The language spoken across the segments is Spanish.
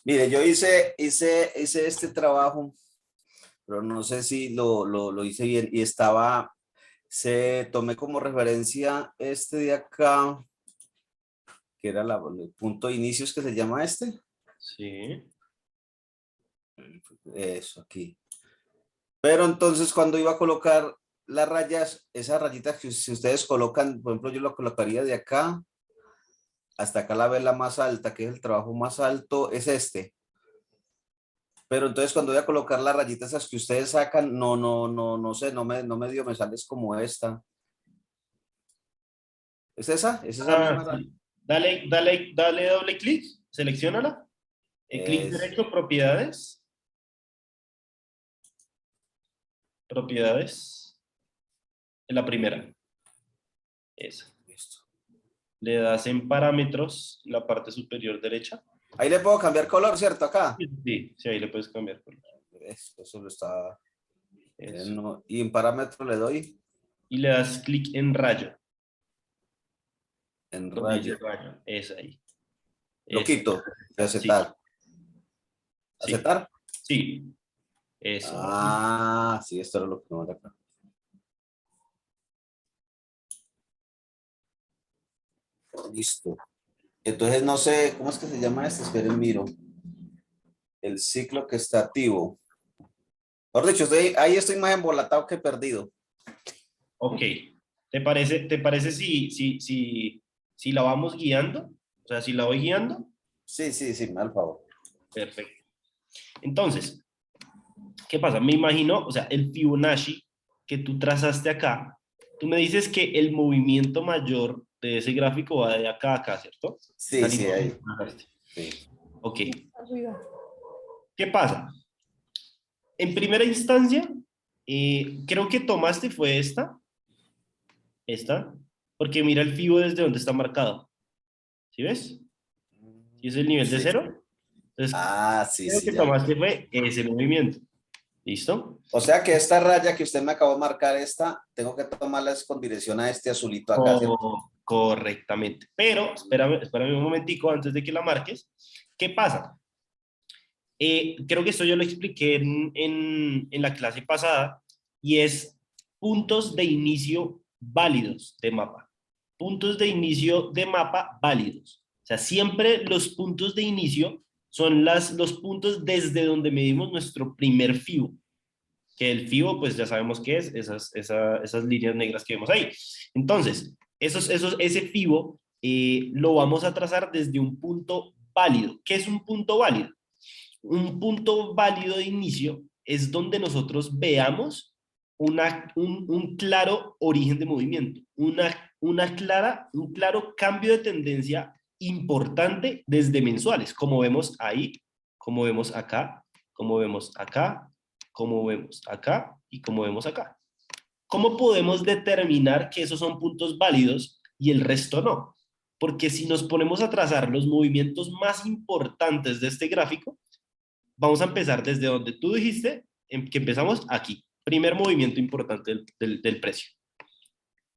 Mire, yo hice este trabajo, pero no sé si lo hice bien y tomé como referencia este de acá, que era el punto de inicios que se llama este. Sí. Eso aquí. Pero entonces cuando iba a colocar las rayas, esas rayitas que si ustedes colocan, por ejemplo, yo lo colocaría de acá hasta acá la vela más alta, que es el trabajo más alto, es este. Pero entonces cuando voy a colocar las rayitas esas que ustedes sacan, no sé, no me dio, me sales como esta. ¿Es esa? ¿Es esa misma? Sí. Dale doble clic, selecciónala. Clic Es, derecho, propiedades. Propiedades. En la primera. Esa. listo. Le das en parámetros, la parte superior derecha. Ahí le puedo cambiar color, ¿cierto? Acá. Sí, sí, ahí le puedes cambiar color. Eso lo está. Eso. Y en parámetro le doy Y le das clic en rayo. en Donde dice rayo. rayo. Es ahí. Lo Eso. quito de Sí, aceptar. sí, ¿Aceptar? sí. Eso. Ah, sí, esto era lo que no era acá. Listo. Entonces no sé, ¿cómo es que se llama este? Esperen, miro. El ciclo que está activo. Por dicho, ahí estoy más embolatado que perdido. Ok. ¿Te parece si la vamos guiando? O sea, si la voy guiando. Sí, me da el favor. Perfecto. Entonces, ¿qué pasa? Me imagino, o sea, el Fibonacci que tú trazaste acá, tú me dices que el movimiento mayor de ese gráfico va de acá a acá, ¿cierto? Esa Sí, línea que ahí. trazaste. Sí. Ok. ¿Qué pasa? En primera instancia, creo que tomaste fue esta, porque mira el Fibo desde donde está marcado. ¿Sí ves? ¿Y es el nivel de Sí. cero? Entonces, Ah, sí, creo sí, que ya. tomaste fue ese movimiento. ¿Listo? O sea que esta raya que usted me acabó de marcar, tengo que tomarla con dirección a este azulito acá, ¿cierto? Correctamente. Pero, espérame un momentico antes de que la marques. ¿Qué pasa? Creo que esto yo lo expliqué en la clase pasada y es puntos de inicio válidos de mapa. Puntos de inicio de mapa válidos. O sea, siempre los puntos de inicio son los puntos desde donde medimos nuestro primer FIBO. Que el FIBO, pues ya sabemos qué es, esas líneas negras que vemos ahí. Entonces, ese FIBO lo vamos a trazar desde un punto válido. ¿Qué es un punto válido? Un punto válido de inicio es donde nosotros veamos un claro origen de movimiento, un claro cambio de tendencia importante desde mensuales, como vemos ahí, como vemos acá, como vemos acá, como vemos acá y como vemos acá. ¿Cómo podemos determinar que esos son puntos válidos y el resto no? Porque si nos ponemos a trazar los movimientos más importantes de este gráfico, vamos a empezar desde donde tú dijiste que empezamos aquí. Primer movimiento importante del precio.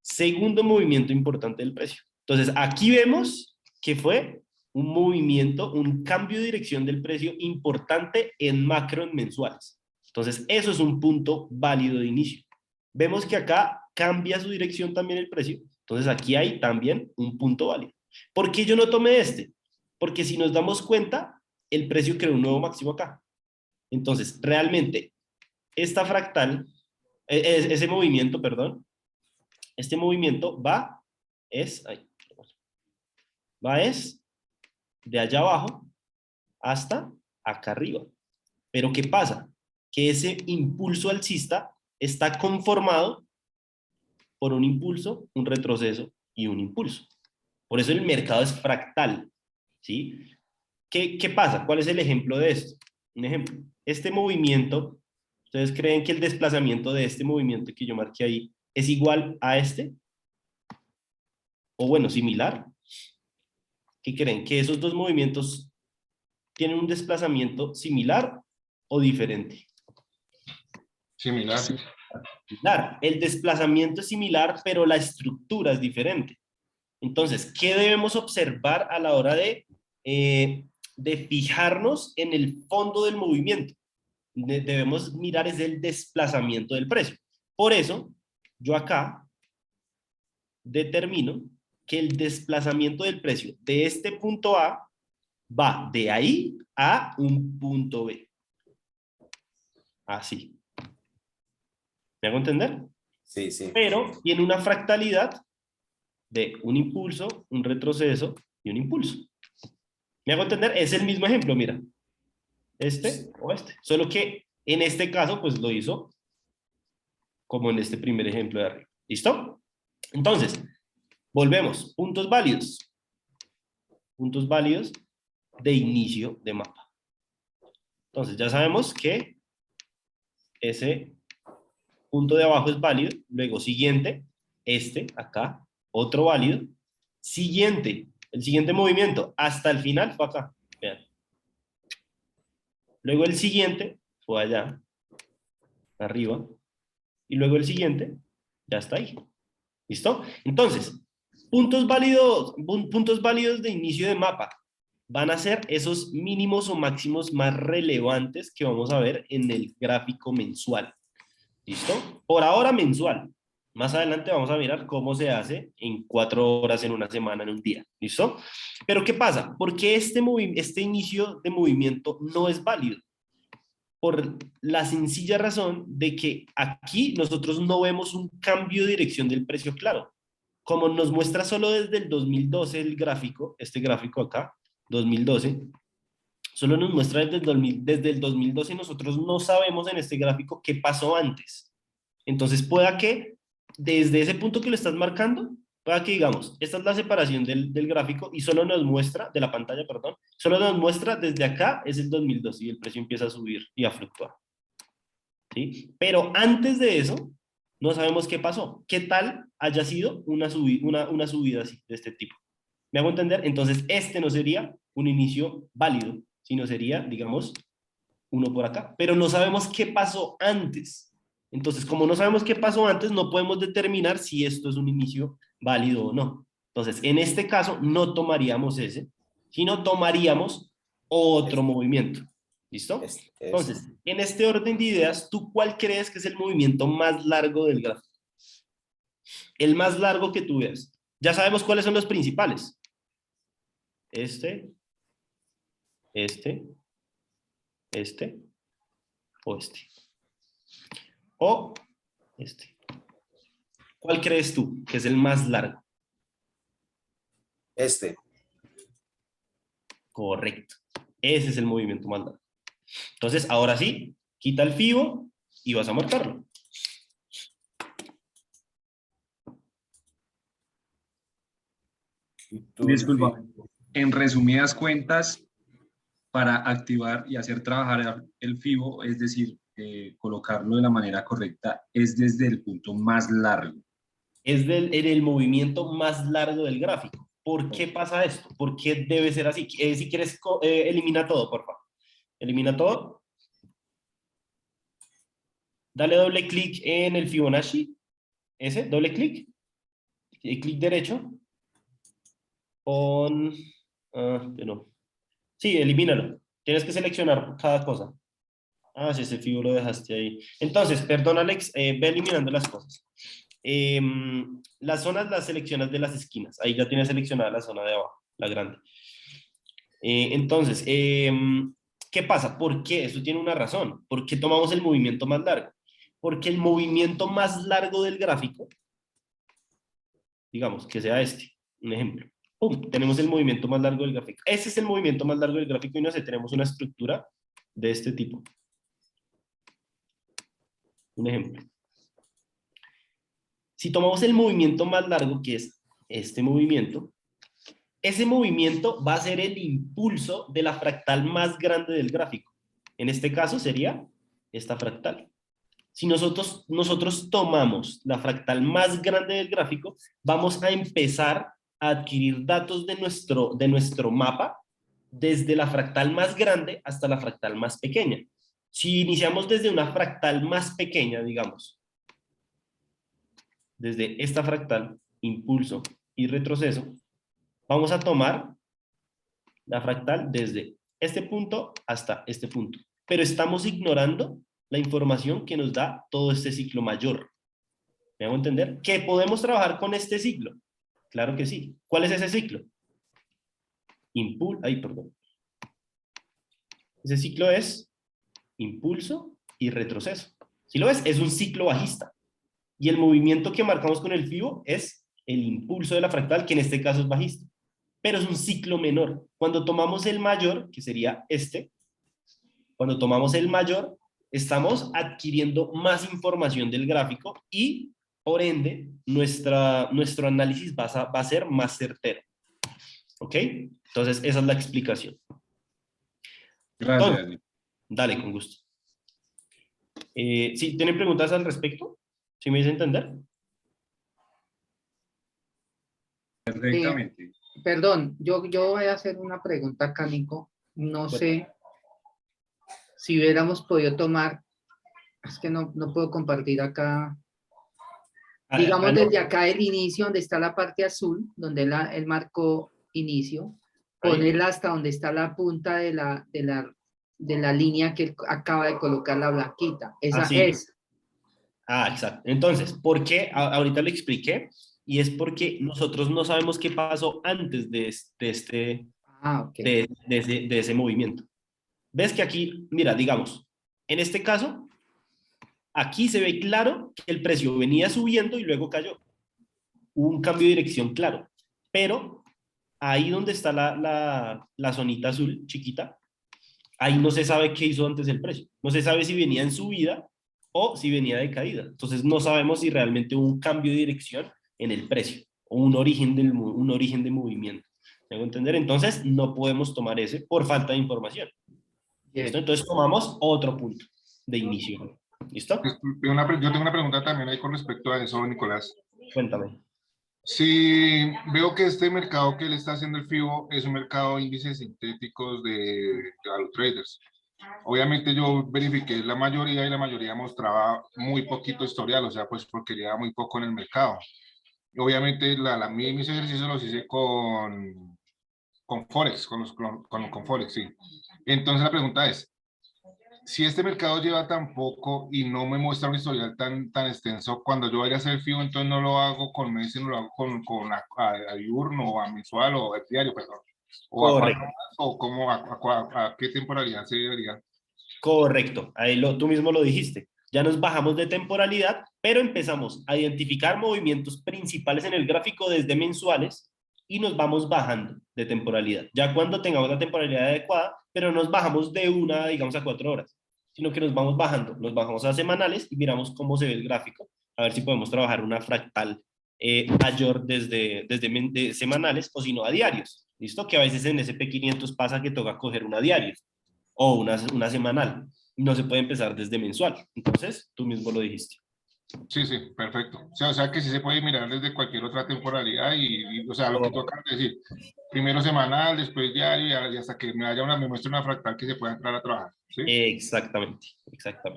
Segundo movimiento importante del precio. Entonces, aquí vemos que fue un movimiento, un cambio de dirección del precio importante en macro en mensuales. Entonces, eso es un punto válido de inicio. Vemos que acá cambia su dirección también el precio. Entonces, aquí hay también un punto válido. ¿Por qué yo no tomé este? Porque si nos damos cuenta, el precio creó un nuevo máximo acá. Entonces, realmente, esta fractal, ese movimiento, perdón, este movimiento va de allá abajo hasta acá arriba. Pero ¿qué pasa? Que ese impulso alcista está conformado por un impulso, un retroceso y un impulso. Por eso el mercado es fractal, ¿sí? ¿Qué pasa? ¿Cuál es el ejemplo de esto? Un ejemplo, este movimiento, ¿ustedes creen que el desplazamiento de este movimiento que yo marqué ahí es igual a este? O bueno, similar. ¿Qué creen? ¿Que esos dos movimientos tienen un desplazamiento similar o diferente? Similar. similar. El desplazamiento es similar, pero la estructura es diferente. Entonces, ¿qué debemos observar a la hora de fijarnos en el fondo del movimiento? Debemos mirar es el desplazamiento del precio. Por eso, yo acá determino que el desplazamiento del precio de este punto A va de ahí a un punto B. Así. ¿Me hago entender? Sí, sí. Pero tiene una fractalidad de un impulso, un retroceso y un impulso. ¿Me hago entender? Es el mismo ejemplo, mira. Este o este. Solo que en este caso, pues lo hizo como en este primer ejemplo de arriba. ¿Listo? Entonces, volvemos. Puntos válidos. Puntos válidos de inicio de mapa. Entonces, ya sabemos que ese punto de abajo es válido. Luego, siguiente, este, acá, otro válido. Siguiente, el siguiente movimiento, hasta el final fue acá. Vean. Luego el siguiente fue allá, arriba. Y luego el siguiente ya está ahí. ¿Listo? Entonces, puntos válidos de inicio de mapa van a ser esos mínimos o máximos más relevantes que vamos a ver en el gráfico mensual. ¿Listo? Por ahora mensual. Más adelante vamos a mirar cómo se hace en 4 horas, en una semana, en un día. ¿Listo? Pero ¿qué pasa? Porque este inicio de movimiento no es válido. Por la sencilla razón de que aquí nosotros no vemos un cambio de dirección del precio claro. Como nos muestra solo desde el 2012 el gráfico, este gráfico acá, 2012, solo nos muestra desde el 2012 y nosotros no sabemos en este gráfico qué pasó antes. Entonces pueda que desde ese punto que lo estás marcando, pueda que digamos, esta es la separación del gráfico y solo nos muestra, de la pantalla, perdón, solo nos muestra desde acá es el 2012 y el precio empieza a subir y a fluctuar. ¿Sí? Pero antes de eso, no sabemos qué pasó. ¿Qué tal haya sido una subida así, de este tipo? ¿Me hago entender? Entonces, este no sería un inicio válido, sino sería, digamos, uno por acá. Pero no sabemos qué pasó antes. Entonces, como no sabemos qué pasó antes, no podemos determinar si esto es un inicio válido o no. Entonces, en este caso, no tomaríamos ese, sino tomaríamos otro movimiento. ¿Listo? Entonces, en este orden de ideas, ¿tú cuál crees que es el movimiento más largo del gráfico? El más largo que tú veas. Ya sabemos cuáles son los principales. Este, este, este o este. O este. ¿Cuál crees tú que es el más largo? Este. Correcto. Ese es el movimiento más largo. Entonces, ahora sí, quita el FIBO y vas a marcarlo. Disculpa, en resumidas cuentas, para activar y hacer trabajar el FIBO, es decir, colocarlo de la manera correcta, es desde el punto más largo. Es en el movimiento más largo del gráfico. ¿Por qué pasa esto? ¿Por qué debe ser así? Si quieres, elimina todo, por favor. Elimina todo. Dale doble clic en el Fibonacci. Ese, doble clic. Y clic derecho. Pon... no. Sí, elimínalo. Tienes que seleccionar cada cosa. Ah, sí, ese Fibo lo dejaste ahí. Entonces, perdón, Alex, ve eliminando las cosas. Las zonas las seleccionas de las esquinas. Ahí ya tienes seleccionada la zona de abajo, la grande. Entonces, ¿qué pasa? ¿Por qué? Eso tiene una razón. ¿Por qué tomamos el movimiento más largo? Porque el movimiento más largo del gráfico, digamos, que sea este, un ejemplo. ¡Pum! Tenemos el movimiento más largo del gráfico. Ese es el movimiento más largo del gráfico y no sé, tenemos una estructura de este tipo. Un ejemplo. Si tomamos el movimiento más largo, que es este movimiento, ese movimiento va a ser el impulso de la fractal más grande del gráfico. En este caso sería esta fractal. Si nosotros tomamos la fractal más grande del gráfico, vamos a empezar a adquirir datos de nuestro mapa desde la fractal más grande hasta la fractal más pequeña. Si iniciamos desde una fractal más pequeña, digamos, desde esta fractal, impulso y retroceso, vamos a tomar la fractal desde este punto hasta este punto. Pero estamos ignorando la información que nos da todo este ciclo mayor. ¿Me hago entender? ¿Que podemos trabajar con este ciclo? Claro que sí. ¿Cuál es ese ciclo? Perdón. Ese ciclo es impulso y retroceso. Si lo ves, es un ciclo bajista. Y el movimiento que marcamos con el FIBO es el impulso de la fractal, que en este caso es bajista. Pero es un ciclo menor. Cuando tomamos el mayor, que sería este, cuando tomamos el mayor, estamos adquiriendo más información del gráfico y, por ende, nuestro análisis va a ser más certero. ¿Ok? Entonces, esa es la explicación. Gracias. Entonces, dale, con gusto. ¿Sí, ¿tienen preguntas al respecto? ¿Sí me hice entender? Perfectamente. Perdón, yo voy a hacer una pregunta acá, Nico. No sé si hubiéramos podido tomar, es que no puedo compartir acá, digamos desde acá el inicio, donde está la parte azul, donde el marco inicio, ponerla hasta donde está la punta de la línea que él acaba de colocar la blanquita. Esa sí. es. Exacto. Entonces, ¿por qué? Ahorita lo expliqué, y es porque nosotros no sabemos qué pasó antes de ese movimiento. ¿Ves que aquí, mira, digamos, en este caso, aquí se ve claro que el precio venía subiendo y luego cayó. Hubo un cambio de dirección claro, pero ahí donde está la zonita azul chiquita, ahí no se sabe qué hizo antes el precio. No se sabe si venía en subida o si venía de caída. Entonces no sabemos si realmente hubo un cambio de dirección en el precio o un origen de movimiento. ¿Tengo que entender? Entonces no podemos tomar ese por falta de información. ¿Listo? Entonces tomamos otro punto de inicio. ¿Listo? Yo tengo una pregunta también ahí con respecto a eso, Nicolás. Cuéntame. Si veo que este mercado que le está haciendo el FIBO es un mercado de índices sintéticos de los traders. Obviamente yo verifiqué la mayoría y la mayoría mostraba muy poquito historial, o sea, pues porque lleva muy poco en el mercado. Obviamente mis ejercicios los hice con Forex, con Forex, sí. Entonces la pregunta es, si este mercado lleva tan poco y no me muestra un historial tan extenso, cuando yo vaya a hacer el FIBO, entonces no lo hago con mes, sino lo hago a diurno o a mensual o a diario, perdón. O a 4 más, o como a qué temporalidad se debería. Correcto, ahí tú mismo lo dijiste. Ya nos bajamos de temporalidad, pero empezamos a identificar movimientos principales en el gráfico desde mensuales y nos vamos bajando de temporalidad. Ya cuando tengamos la temporalidad adecuada, pero nos bajamos de una, digamos, a 4 horas, sino que nos vamos bajando, nos bajamos a semanales y miramos cómo se ve el gráfico, a ver si podemos trabajar una fractal mayor desde semanales o si no a diarios. ¿Listo? Que a veces en SP500 pasa que toca coger una diario o una semanal. No se puede empezar desde mensual. Entonces, tú mismo lo dijiste. Sí, perfecto. O sea que sí se puede mirar desde cualquier otra temporalidad o sea, lo que tú acabas de decir. Primero semanal, después diario y hasta que me muestre una fractal que se pueda entrar a trabajar. ¿Sí? Exactamente.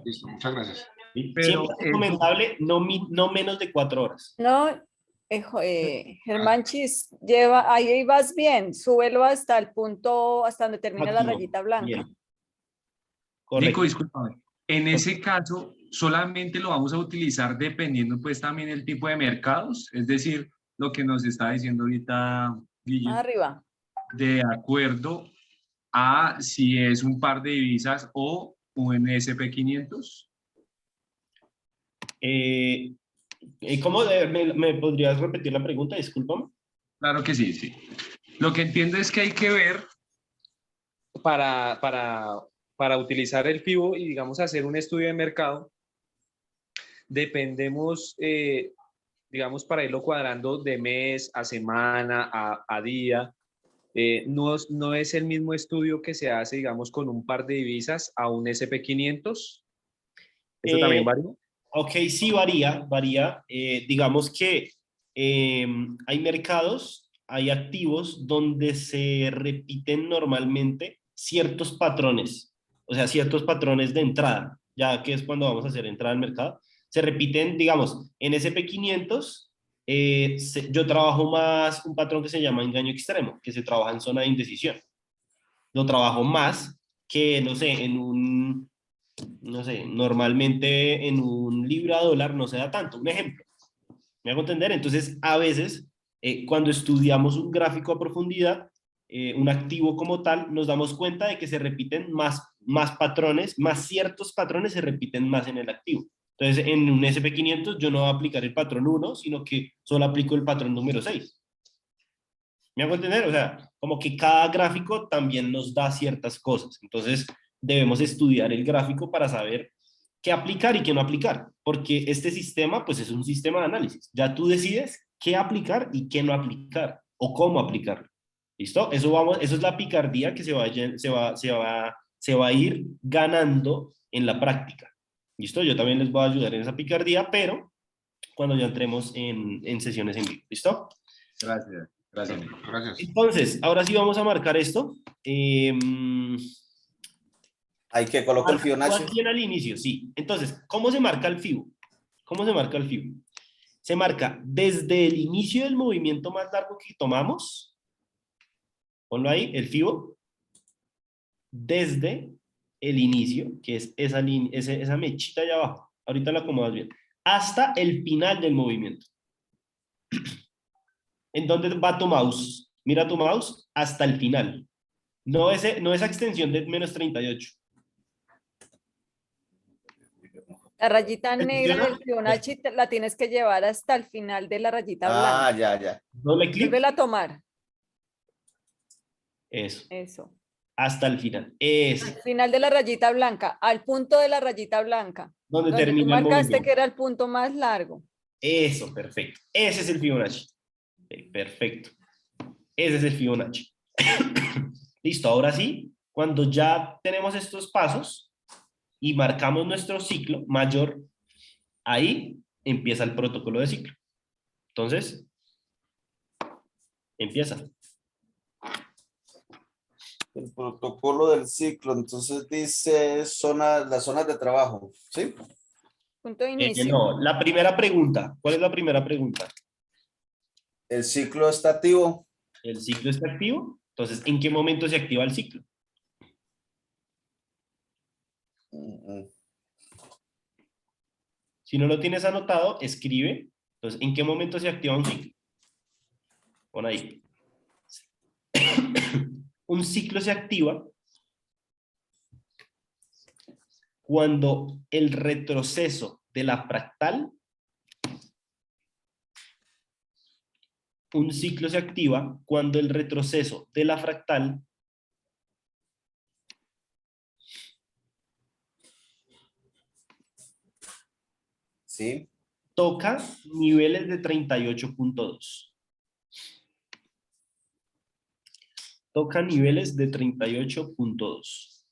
Listo, muchas gracias. Pero siempre es recomendable no menos de 4 horas. No, Germanchis, ahí vas bien, súbelo hasta el punto, hasta donde termina la rayita blanca. Bien. Nico, discúlpame. En ese caso, solamente lo vamos a utilizar dependiendo pues también el tipo de mercados, es decir, lo que nos está diciendo ahorita Guille. Arriba. De acuerdo a si es un par de divisas o un SP500. ¿Cómo me podrías repetir la pregunta? Discúlpame. Claro que sí. Lo que entiendo es que hay que ver para utilizar el FIBO y, digamos, hacer un estudio de mercado, dependemos, digamos, para irlo cuadrando de mes a semana, a día. No es el mismo estudio que se hace, digamos, con un par de divisas a un SP500. ¿Eso también varía? Ok, sí varía. Digamos que hay mercados, hay activos donde se repiten normalmente ciertos patrones, o sea, ciertos patrones de entrada, ya que es cuando vamos a hacer entrada al mercado, se repiten, digamos, en SP500, yo trabajo más un patrón que se llama engaño extremo, que se trabaja en zona de indecisión. Lo trabajo más que, no sé, no sé, normalmente en un libra dólar no se da tanto. Un ejemplo, ¿me hago entender? Entonces, a veces, cuando estudiamos un gráfico a profundidad, un activo como tal, nos damos cuenta de que se repiten más patrones, más ciertos patrones se repiten más en el activo. Entonces, en un SP500 yo no voy a aplicar el patrón 1, sino que solo aplico el patrón número 6. ¿Me hago entender? O sea, como que cada gráfico también nos da ciertas cosas. Entonces, debemos estudiar el gráfico para saber qué aplicar y qué no aplicar, porque este sistema, pues es un sistema de análisis. Ya tú decides qué aplicar y qué no aplicar, o cómo aplicarlo. ¿Listo? Eso es la picardía que se va a ir ganando en la práctica. ¿Listo? Yo también les voy a ayudar en esa picardía, pero cuando ya entremos en sesiones en vivo. ¿Listo? Gracias, gracias. Gracias. Entonces, ahora sí vamos a marcar esto. Hay que colocar el Fibonacci. Aquí al inicio, sí. Entonces, ¿cómo se marca el FIBO? ¿Cómo se marca el FIBO? Se marca desde el inicio del movimiento más largo que tomamos. Ponlo ahí, el FIBO. Desde el inicio, que es esa línea, esa mechita allá abajo. Ahorita la acomodas bien. Hasta el final del movimiento. ¿En dónde va tu mouse? Mira tu mouse hasta el final. No esa extensión de menos 38. La rayita negra ¿Funciona? del Fibonacci la tienes que llevar hasta el final de la rayita Ah, blanca. ya. Doble clic. Vuélvela a tomar. Eso. Eso. Hasta el final. Eso. Al final de la rayita blanca, al punto de la rayita blanca. Donde Donde tú termina el marcaste movimiento. que era el punto más largo. Eso, perfecto. Ese es el Fibonacci. Perfecto. Ese es el Fibonacci. Listo, ahora sí, cuando ya tenemos estos pasos y marcamos nuestro ciclo mayor, ahí empieza el protocolo de ciclo. Entonces, empieza. El protocolo del ciclo, entonces dice las zonas de trabajo, ¿sí? Punto de inicio. No, la primera pregunta. ¿Cuál es la primera pregunta? El ciclo está activo. ¿El ciclo está activo? Entonces, ¿en qué momento se activa el ciclo? Si no lo tienes anotado, escribe. Entonces, ¿en qué momento se activa un ciclo? Pon ahí. Un ciclo se activa cuando el retroceso de la fractal, un ciclo se activa cuando el retroceso de la fractal Sí. toca niveles de 38.2. Toca niveles de 38.2.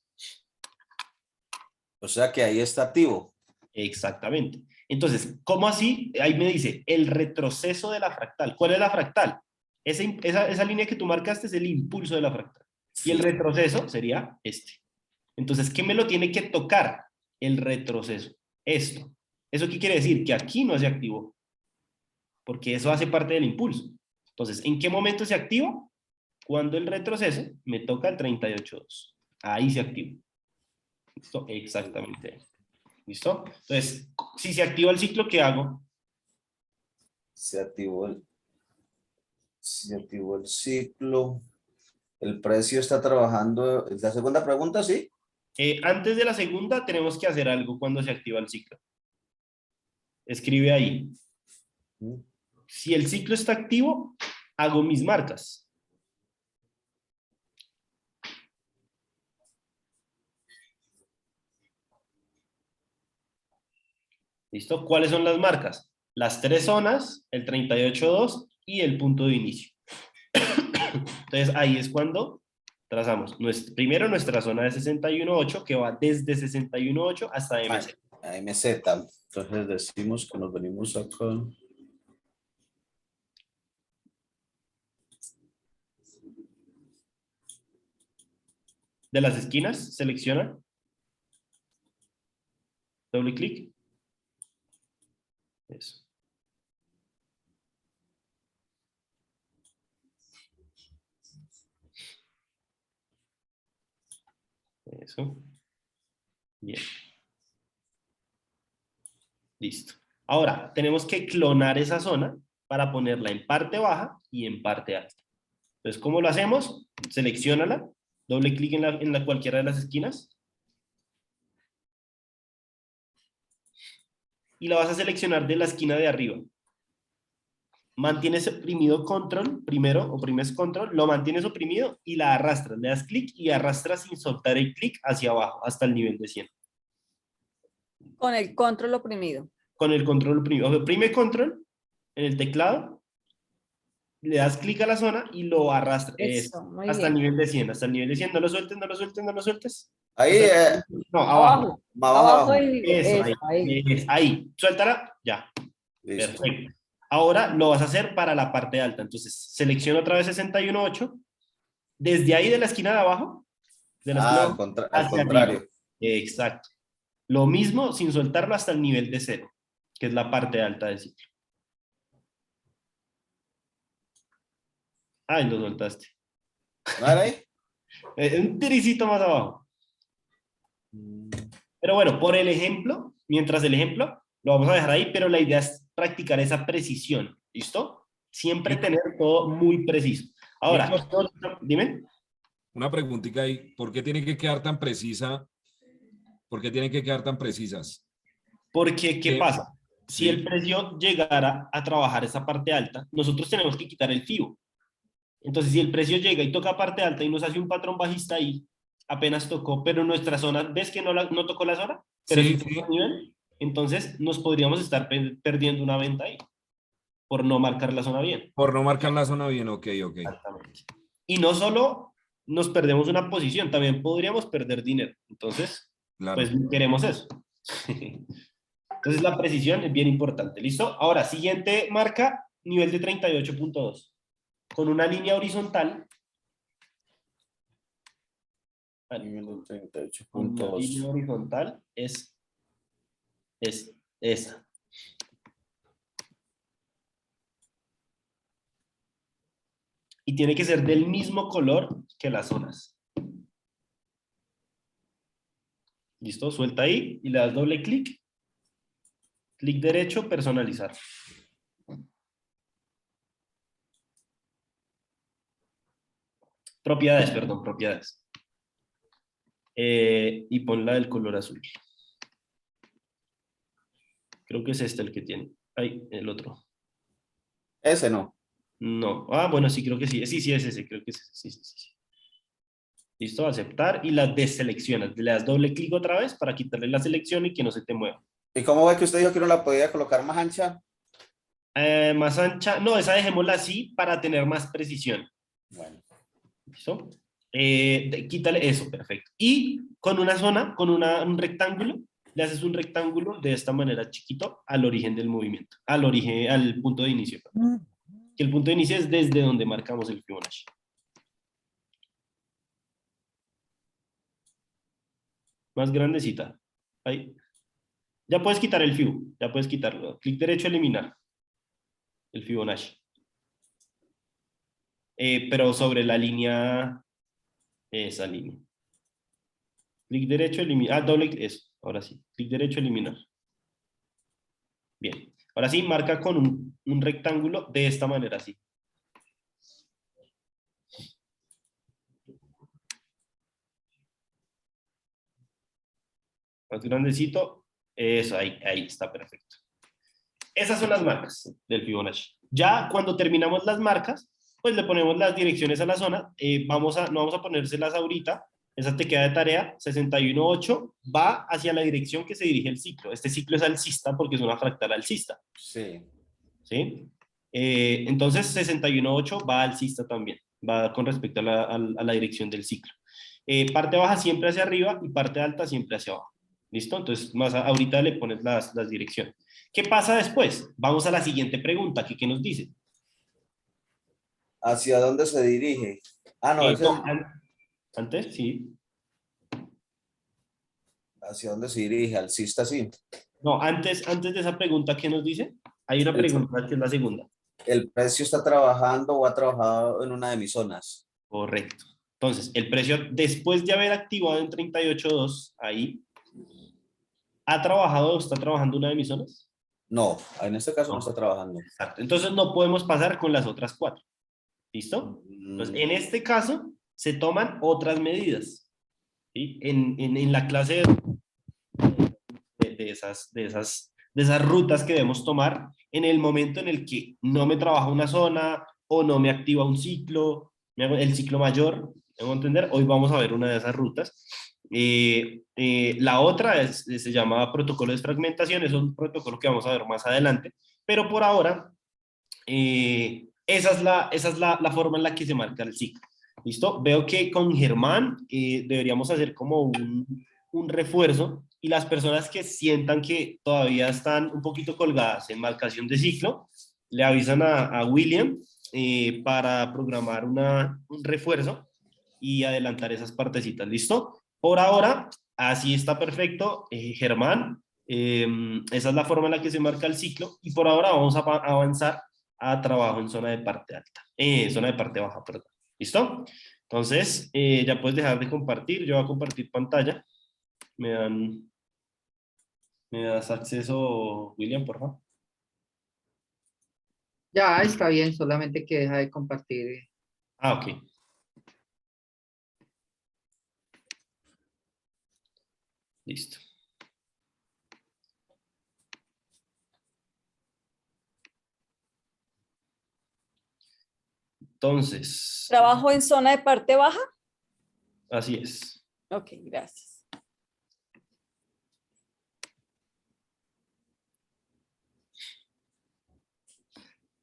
O sea que ahí está activo. Exactamente. Entonces, ¿cómo así? Ahí me dice, el retroceso de la fractal. ¿Cuál es la fractal? Esa línea que tú marcaste es el impulso de la fractal. Y el retroceso sería este. Entonces, ¿qué me lo tiene que tocar? El retroceso. Esto. ¿Eso qué quiere decir? Que aquí no se activó. Porque eso hace parte del impulso. Entonces, ¿en qué momento se activa? Cuando el retroceso me toca el 38.2. Ahí se activa. ¿Listo? Exactamente. ¿Listo? Entonces, si se activa el ciclo, ¿qué hago? Se activó el ciclo. El precio está trabajando. La segunda pregunta, ¿sí? Antes de la segunda, tenemos que hacer algo cuando se activa el ciclo. Escribe ahí. Si el ciclo está activo, hago mis marcas. ¿Listo? ¿Cuáles son las marcas? Las tres zonas, el 38.2 y el punto de inicio. Entonces ahí es cuando trazamos primero nuestra zona de 61.8 que va desde 61.8 hasta MZ. A MZ. Entonces decimos que nos venimos acá. De las esquinas, selecciona. Doble clic. Eso. Eso. Bien. Listo. Ahora, tenemos que clonar esa zona para ponerla en parte baja y en parte alta. Entonces, ¿cómo lo hacemos? Selecciónala, doble clic en la cualquiera de las esquinas. Y la vas a seleccionar de la esquina de arriba. Mantienes oprimido control, primero oprimes control, lo mantienes oprimido y la arrastras. Le das clic y arrastras sin soltar el clic hacia abajo, hasta el nivel de 100. Con el control oprimido. Con el control oprimido. Oprime control en el teclado, le das clic a la zona y lo arrastras. Eso, muy Hasta el bien. nivel de 100, hasta el nivel de 100. No lo sueltes, no lo sueltes, no lo sueltes. Ahí, No, abajo. abajo, Abajo abajo. y Eso, eso, ahí. ahí. Suéltala, ya. Listo. Perfecto. Ahora lo vas a hacer para la parte alta. Entonces, selecciona otra vez 61.8. Desde ahí de la esquina de abajo, de la esquina de abajo, Al hacia contrario. arriba. Exacto. Lo mismo sin soltarlo hasta el nivel de 0, que es la parte alta del ciclo. Ay, lo soltaste. ¿No era ahí? Un tiricito más abajo. Pero bueno, por el ejemplo, mientras el ejemplo, lo vamos a dejar ahí, pero la idea es practicar esa precisión. ¿Listo? Siempre tener todo muy preciso. Ahora, dime. Una preguntita ahí, ¿por qué tiene que quedar tan precisa? ¿Por qué tienen que quedar tan precisas? Porque, ¿qué Sí. pasa? Si Sí. el precio llegara a trabajar esa parte alta, nosotros tenemos que quitar el FIBO. Entonces, si el precio llega y toca parte alta y nos hace un patrón bajista ahí, apenas tocó, pero nuestra zona, ¿ves que no tocó la zona? Pero Sí, sí sí. tocó el nivel. Entonces, nos podríamos estar perdiendo una venta ahí por no marcar la zona bien. Por no marcar la zona bien, ok. Exactamente. Y no solo nos perdemos una posición, también podríamos perder dinero. Entonces, Claro. pues queremos eso. Entonces, la precisión es bien importante. ¿Listo? Ahora, siguiente marca, nivel de 38.2. Con una línea horizontal. Nivel de Una 38.2. línea horizontal es esa. Y tiene que ser del mismo color que las zonas. ¿Listo? Suelta ahí y le das doble clic. Clic derecho, personalizar. Propiedades, perdón, propiedades. Y ponla del color azul. Creo que es este el que tiene. Ay, el otro. Ese no. No. Ah, bueno, sí, creo que sí. Sí, es ese. Creo que es ese. Sí. Listo, aceptar y la deseleccionas. Le das doble clic otra vez para quitarle la selección y que no se te mueva. ¿Y cómo ve que usted dijo que no la podía colocar más ancha? Más ancha. No, esa dejémosla así para tener más precisión. Bueno. ¿Listo? Quítale eso, perfecto. Y con una zona, con un rectángulo, le haces un rectángulo de esta manera chiquito al origen del movimiento, al punto de inicio. Que el punto de inicio es desde donde marcamos el Fibonacci. Más grandecita. Ahí. Ya puedes quitar el Fibo, ya puedes quitarlo. Clic derecho, eliminar el Fibonacci. Pero sobre la línea, esa línea. Clic derecho, eliminar. Doble clic, eso. Ahora sí. Clic derecho, eliminar. Bien. Ahora sí, marca con un rectángulo de esta manera, así. Más grandecito. Eso, ahí está perfecto. Esas son las marcas del Fibonacci. Ya cuando terminamos las marcas, pues le ponemos las direcciones a la zona. No vamos a ponérselas ahorita. Esa te queda de tarea. 61.8 va hacia la dirección que se dirige el ciclo. Este ciclo es alcista porque es una fractal alcista. Sí. ¿Sí? Entonces 61.8 va alcista también. Va con respecto a la dirección del ciclo. Parte baja siempre hacia arriba y parte alta siempre hacia abajo. ¿Listo? Entonces ahorita le pones las direcciones. ¿Qué pasa después? Vamos a la siguiente pregunta. ¿Qué nos dice? ¿Hacia dónde se dirige? Ah, no, ese No, antes, sí. ¿hacia dónde se dirige? Alcista, sí. No, antes de esa pregunta, ¿qué nos dice? Hay una El- pregunta que es la segunda. El precio está trabajando o ha trabajado en una de mis zonas. Correcto. Entonces, el precio después de haber activado en 38.2, ahí, ¿ha trabajado o está trabajando una de mis zonas? No, en este caso no No. está trabajando. Exacto. Entonces no podemos pasar con las otras 4. ¿Listo? Entonces, en este caso, se toman otras medidas. ¿Sí? En la clase de esas rutas que debemos tomar en el momento en el que no me trabaja una zona o no me activa un ciclo, el ciclo mayor, ¿me entender? Hoy vamos a ver una de esas rutas. La otra se llama protocolo de fragmentación, es un protocolo que vamos a ver más adelante, pero por ahora esa es la forma en la que se marca el ciclo. ¿Listo? Veo que con Germán deberíamos hacer como un refuerzo y las personas que sientan que todavía están un poquito colgadas en marcación de ciclo, le avisan a William para programar un refuerzo y adelantar esas partecitas. ¿Listo? Por ahora, así está perfecto, Germán. Esa es la forma en la que se marca el ciclo y por ahora vamos a avanzar a trabajo en zona de parte alta, zona de parte baja, perdón. ¿Listo? Entonces, ya puedes dejar de compartir. Yo voy a compartir pantalla. ¿Me das acceso, William, por favor? Ya está bien, solamente que deja de compartir. Ah, ok. Listo. Entonces, ¿Trabajo en zona de parte baja? así es. Ok, gracias.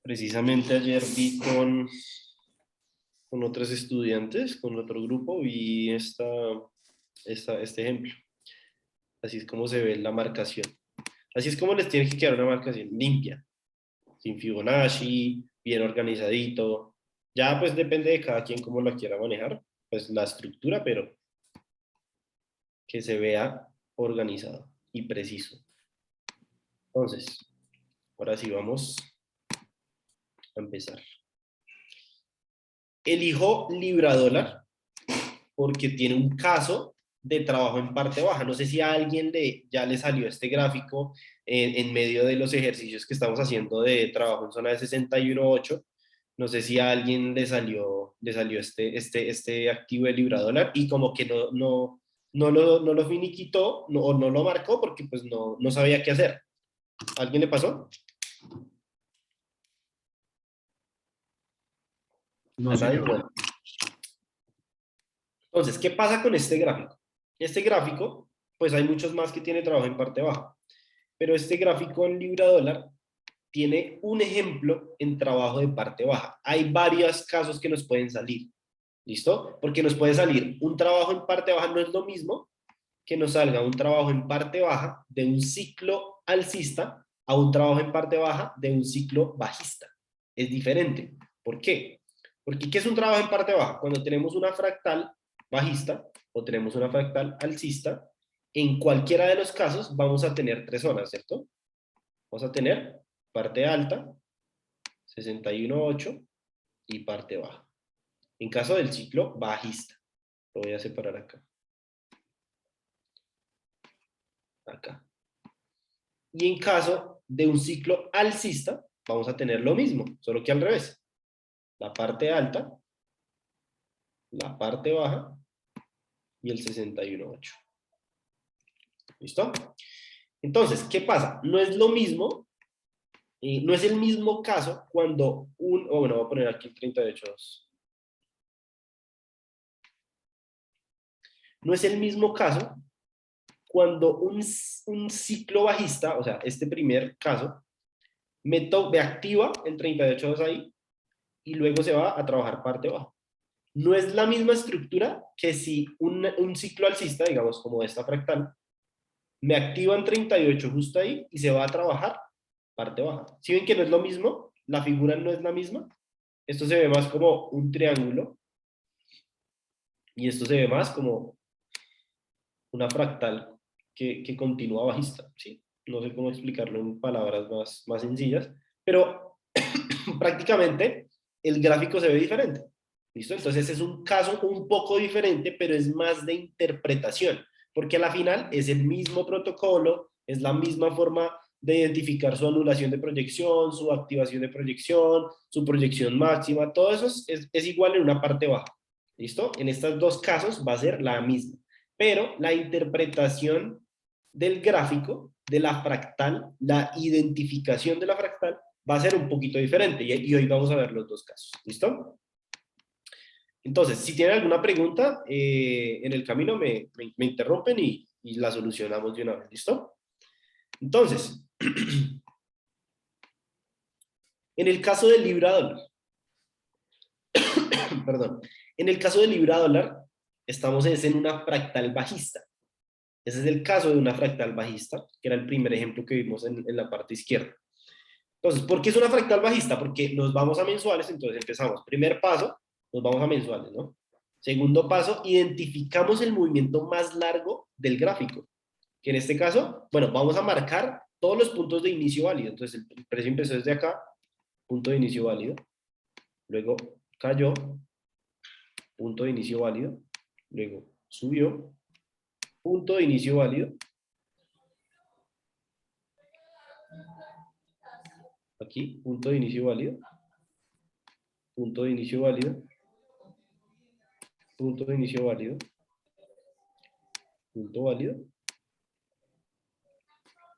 Precisamente ayer vi con otros estudiantes, con otro grupo, vi este ejemplo. Así es como se ve la marcación. Así es como les tiene que quedar una marcación limpia, sin Fibonacci, bien organizadito. Ya pues depende de cada quien cómo la quiera manejar, pues la estructura, pero que se vea organizado y preciso. Entonces, ahora sí vamos a empezar. Elijo Libra Dólar porque tiene un caso de trabajo en parte baja. No sé si a alguien ya le salió este gráfico en medio de los ejercicios que estamos haciendo de trabajo en zona de 61.8. No sé si a alguien le salió este activo de Libra Dólar y como que no lo finiquitó o no lo marcó porque pues no sabía qué hacer. ¿A alguien le pasó? No, ¿A nadie? señor. Bueno. Entonces, ¿qué pasa con este gráfico? Este gráfico, pues hay muchos más que tiene trabajo en parte baja, pero este gráfico en Libra Dólar tiene un ejemplo en trabajo de parte baja. Hay varios casos que nos pueden salir, ¿listo? Porque nos puede salir un trabajo en parte baja, no es lo mismo que nos salga un trabajo en parte baja de un ciclo alcista a un trabajo en parte baja de un ciclo bajista. Es diferente. ¿Por qué? Porque ¿qué es un trabajo en parte baja? Cuando tenemos una fractal bajista o tenemos una fractal alcista, en cualquiera de los casos vamos a tener 3 zonas, ¿cierto? Vamos a tener parte alta, 61.8 y parte baja. En caso del ciclo bajista, lo voy a separar acá. Acá. Y en caso de un ciclo alcista, vamos a tener lo mismo, solo que al revés. La parte alta, la parte baja y el 61.8. ¿Listo? Entonces, ¿qué pasa? No es lo mismo, no es el mismo caso cuando bueno, voy a poner aquí el 38.2. No es el mismo caso cuando un ciclo bajista, o sea, este primer caso, me activa el 38.2 ahí y luego se va a trabajar parte baja. No es la misma estructura que si un ciclo alcista, digamos como esta fractal, me activa en 38 justo ahí y se va a trabajar parte baja. ¿Sí ven que no es lo mismo? La figura no es la misma. Esto se ve más como un triángulo y esto se ve más como una fractal que continúa bajista, ¿sí? no sé cómo explicarlo en palabras más sencillas, pero prácticamente el gráfico se ve diferente. ¿Listo? Entonces es un caso un poco diferente, pero es más de interpretación, porque a la final es el mismo protocolo, es la misma forma de identificar su anulación de proyección, su activación de proyección, su proyección máxima, todo eso es igual en una parte baja. ¿Listo? En estos dos casos va a ser la misma, pero la interpretación del gráfico, de la fractal, la identificación de la fractal, va a ser un poquito diferente y hoy vamos a ver los dos casos. ¿Listo? Entonces, si tienen alguna pregunta, en el camino me interrumpen y la solucionamos de una vez. ¿Listo? Entonces, en el caso del libra dólar, perdón, en el caso del libra dólar, estamos en una fractal bajista. Ese es el caso de una fractal bajista, que era el primer ejemplo que vimos en la parte izquierda. Entonces, ¿por qué es una fractal bajista? Porque nos vamos a mensuales, entonces empezamos. Primer paso, nos vamos a mensuales, ¿no? Segundo paso, identificamos el movimiento más largo del gráfico, que en este caso, bueno, vamos a marcar todos los puntos de inicio válido. Entonces, el precio empezó desde acá, punto de inicio válido, luego cayó, punto de inicio válido, luego subió, punto de inicio válido, aquí, punto de inicio válido, punto de inicio válido, punto de inicio válido, punto válido,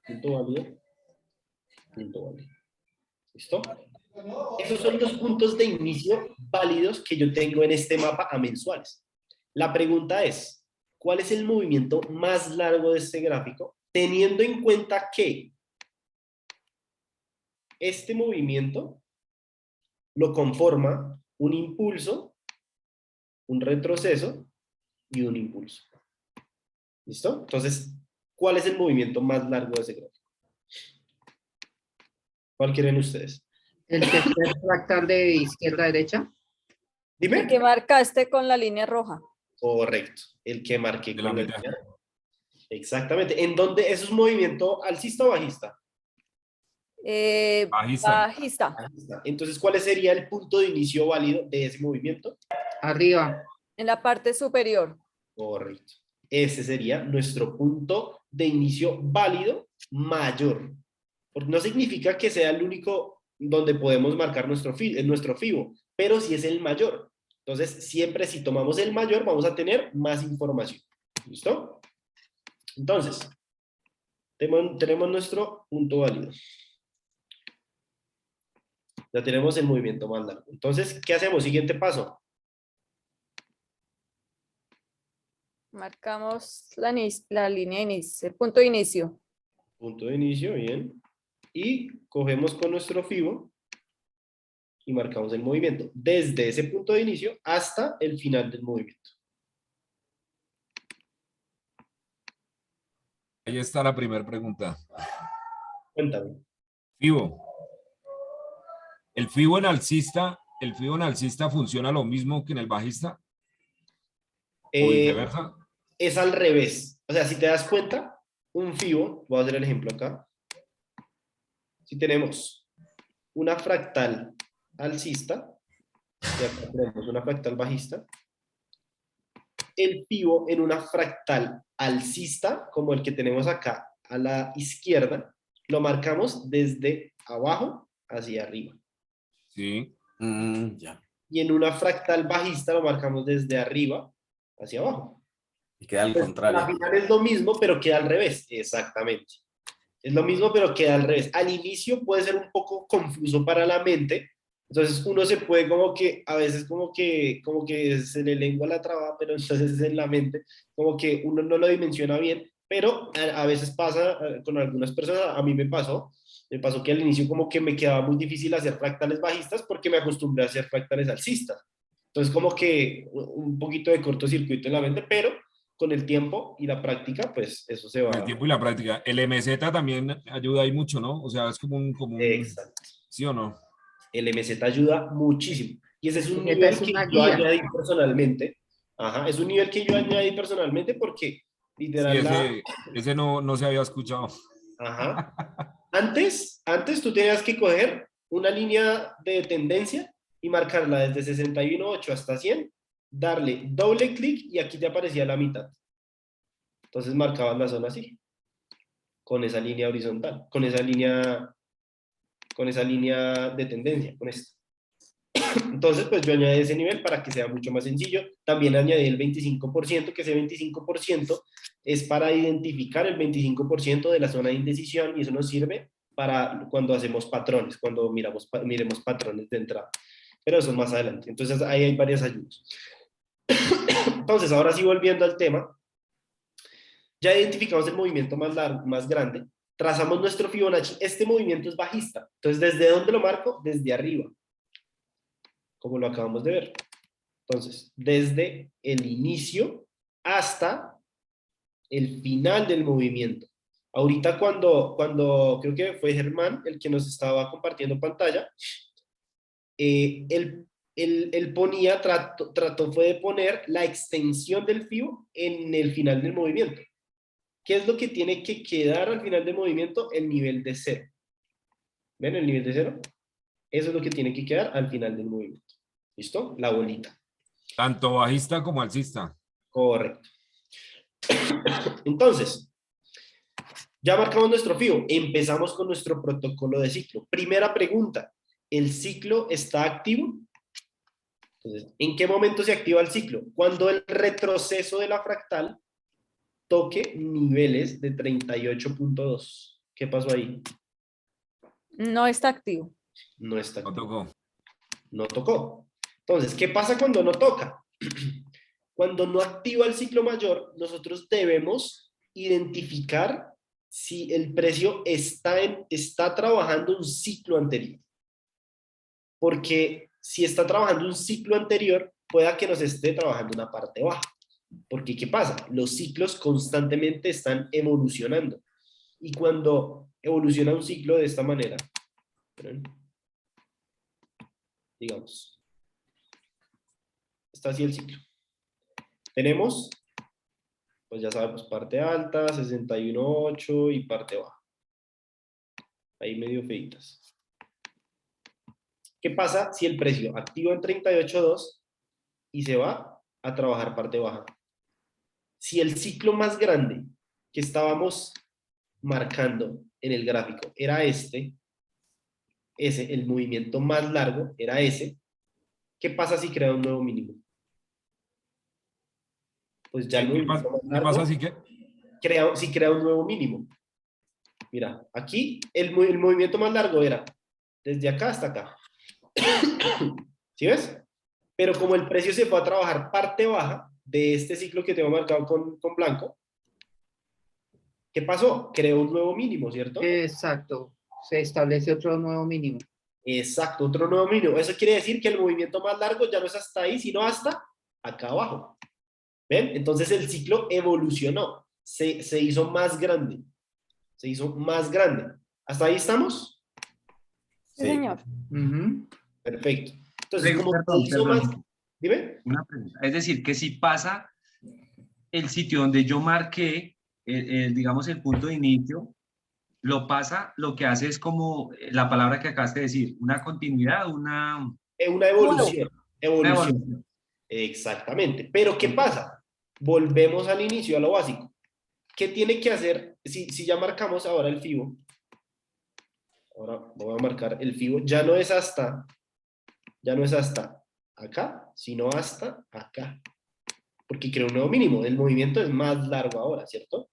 punto válido, punto válido. ¿Listo? Esos son los puntos de inicio válidos que yo tengo en este mapa a mensuales. La pregunta es, ¿cuál es el movimiento más largo de este gráfico? Teniendo en cuenta que este movimiento lo conforma un impulso, un retroceso y un impulso. ¿Listo? Entonces, ¿cuál es el movimiento más largo de ese gráfico? ¿Cuál quieren ustedes? El tercer fractal de izquierda a derecha. Dime. El que marcaste con la línea roja. Correcto, el que marqué De la con la mitad. línea. Exactamente. ¿En dónde? ¿Eso es movimiento alcista o bajista? Bajista. Bajista. Bajista. Entonces, ¿cuál sería el punto de inicio válido de ese movimiento? Arriba. En la parte superior. Correcto. Ese sería nuestro punto de inicio válido mayor. Porque no significa que sea el único donde podemos marcar nuestro FIBO, pero sí es el mayor. Entonces, siempre si tomamos el mayor, vamos a tener más información. ¿Listo? Entonces, tenemos nuestro punto válido. Ya tenemos el movimiento más largo. Entonces, ¿qué hacemos? Siguiente paso. Marcamos la línea de inicio, el punto de inicio. Punto de inicio, bien. Y cogemos con nuestro FIBO y marcamos el movimiento desde ese punto de inicio hasta el final del movimiento. Ahí está la primera pregunta. Cuéntame. FIBO. ¿El FIBO en alcista funciona lo mismo que en el bajista? ¿O viceversa? Es al revés. O sea, si te das cuenta, un FIBO, voy a hacer el ejemplo acá. Si tenemos una fractal alcista, y acá tenemos una fractal bajista, el FIBO en una fractal alcista, como el que tenemos acá a la izquierda, lo marcamos desde abajo hacia arriba. Sí. Ya. Y en una fractal bajista lo marcamos desde arriba hacia abajo. Y queda al Pues, contrario. al final es lo mismo, pero queda al revés. Exactamente. Es lo mismo, pero queda al revés. Al inicio puede ser un poco confuso para la mente. Entonces uno se puede como que, a veces como que se le lengua la traba, pero entonces en la mente como que uno no lo dimensiona bien. Pero a veces pasa con algunas personas, a mí me pasó que al inicio como que me quedaba muy difícil hacer fractales bajistas porque me acostumbré a hacer fractales alcistas. Entonces como que un poquito de cortocircuito en la mente, pero con el tiempo y la práctica, pues eso se va. Con el tiempo y la práctica. El MZ también ayuda ahí mucho, ¿no? O sea, es como un Exacto. ¿sí o no? El MZ ayuda muchísimo. Y ese es un MZ nivel es que una yo guía. añadí personalmente. Ajá, es un nivel que yo añadí personalmente porque Sí, literal ese no se había escuchado. Ajá. Antes tú tenías que coger una línea de tendencia y marcarla desde 61.8 hasta 100, darle doble clic y aquí te aparecía la mitad. Entonces marcabas la zona así, con esa línea horizontal, con esa línea de tendencia, con esta. Entonces, pues yo añadí ese nivel para que sea mucho más sencillo. También añadí el 25%, que ese 25% es para identificar el 25% de la zona de indecisión y eso nos sirve para cuando hacemos patrones, cuando miremos patrones de entrada. Pero eso más adelante. Entonces, ahí hay varias ayudas. Entonces, ahora sí volviendo al tema, ya identificamos el movimiento más largo, más grande, trazamos nuestro Fibonacci. Este movimiento es bajista. Entonces, ¿desde dónde lo marco? Desde arriba, como lo acabamos de ver. Entonces, desde el inicio hasta el final del movimiento. Ahorita cuando creo que fue Germán el que nos estaba compartiendo pantalla, él ponía, trató fue de poner la extensión del FIBO en el final del movimiento. ¿Qué es lo que tiene que quedar al final del movimiento? El nivel de 0. ¿Ven el nivel de 0? Eso es lo que tiene que quedar al final del movimiento. ¿Listo? La bolita. Tanto bajista como alcista. Correcto. Entonces, ya marcamos nuestro FIBO. Empezamos con nuestro protocolo de ciclo. Primera pregunta. ¿El ciclo está activo? Entonces, ¿en qué momento se activa el ciclo? Cuando el retroceso de la fractal toque niveles de 38.2. ¿Qué pasó ahí? No está activo. No está No activo. tocó. No tocó. Entonces, ¿qué pasa cuando no toca? Cuando no activa el ciclo mayor, nosotros debemos identificar si el precio está trabajando un ciclo anterior. Porque si está trabajando un ciclo anterior, pueda que nos esté trabajando una parte baja. Porque, ¿qué pasa? Los ciclos constantemente están evolucionando. Y cuando evoluciona un ciclo de esta manera, digamos, está así el ciclo. Tenemos, pues ya sabemos, parte alta, 61.8 y parte baja. Ahí medio feitas. ¿Qué pasa si el precio activa en 38.2 y se va a trabajar parte baja? Si el ciclo más grande que estábamos marcando en el gráfico era el movimiento más largo era ese, ¿qué pasa si crea un nuevo mínimo? Pues ya el movimiento más ¿Qué largo pasa así que? crea un nuevo mínimo. Mira, aquí el movimiento más largo era desde acá hasta acá. ¿Sí ves? Pero como el precio se fue a trabajar parte baja de este ciclo que tengo marcado con blanco, ¿qué pasó? Creó un nuevo mínimo, ¿cierto? Exacto. Se establece otro nuevo mínimo. Exacto, otro nuevo mínimo. Eso quiere decir que el movimiento más largo ya no es hasta ahí, sino hasta acá abajo. ¿Ven? Entonces el ciclo evolucionó, se hizo más grande. Se hizo más grande. ¿Hasta ahí estamos? Sí, señor. Ujú. Perfecto. Entonces, como Perdón, se hizo más... perdón. Dime. Una pregunta. Es decir, que si pasa el sitio donde yo marqué, digamos, el punto de inicio, lo pasa, lo que hace es como la palabra que acabaste de decir, una continuidad, una Una evolución. Evolución. evolución. Exactamente. Pero ¿qué pasa? Volvemos al inicio, a lo básico. ¿Qué tiene que hacer? Si ya marcamos ahora el FIBO, ahora voy a marcar el FIBO, ya no es hasta acá, sino hasta acá. Porque creo un nuevo mínimo. El movimiento es más largo ahora, ¿cierto?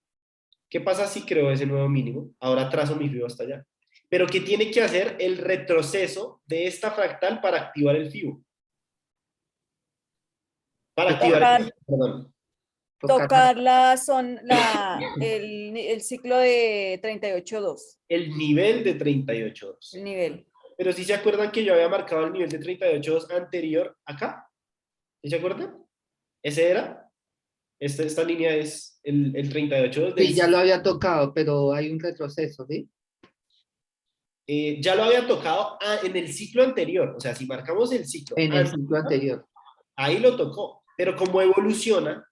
¿Qué pasa si creo ese nuevo mínimo? Ahora trazo mi FIBO hasta allá. Pero ¿qué tiene que hacer el retroceso de esta fractal para activar el FIBO? Para activar el perdón. Tocar el ciclo de 38.2, El nivel de 38.2. el nivel. Pero si se acuerdan que yo había marcado el nivel de 38.2 anterior acá. ¿Sí se acuerdan? Ese era. Esta línea es el 38.2. Sí, ya lo había tocado, pero hay un retroceso, ¿sí? Ya lo había tocado en el ciclo anterior. O sea, si marcamos el ciclo En el ciclo anterior. ahí lo tocó. Pero como evoluciona,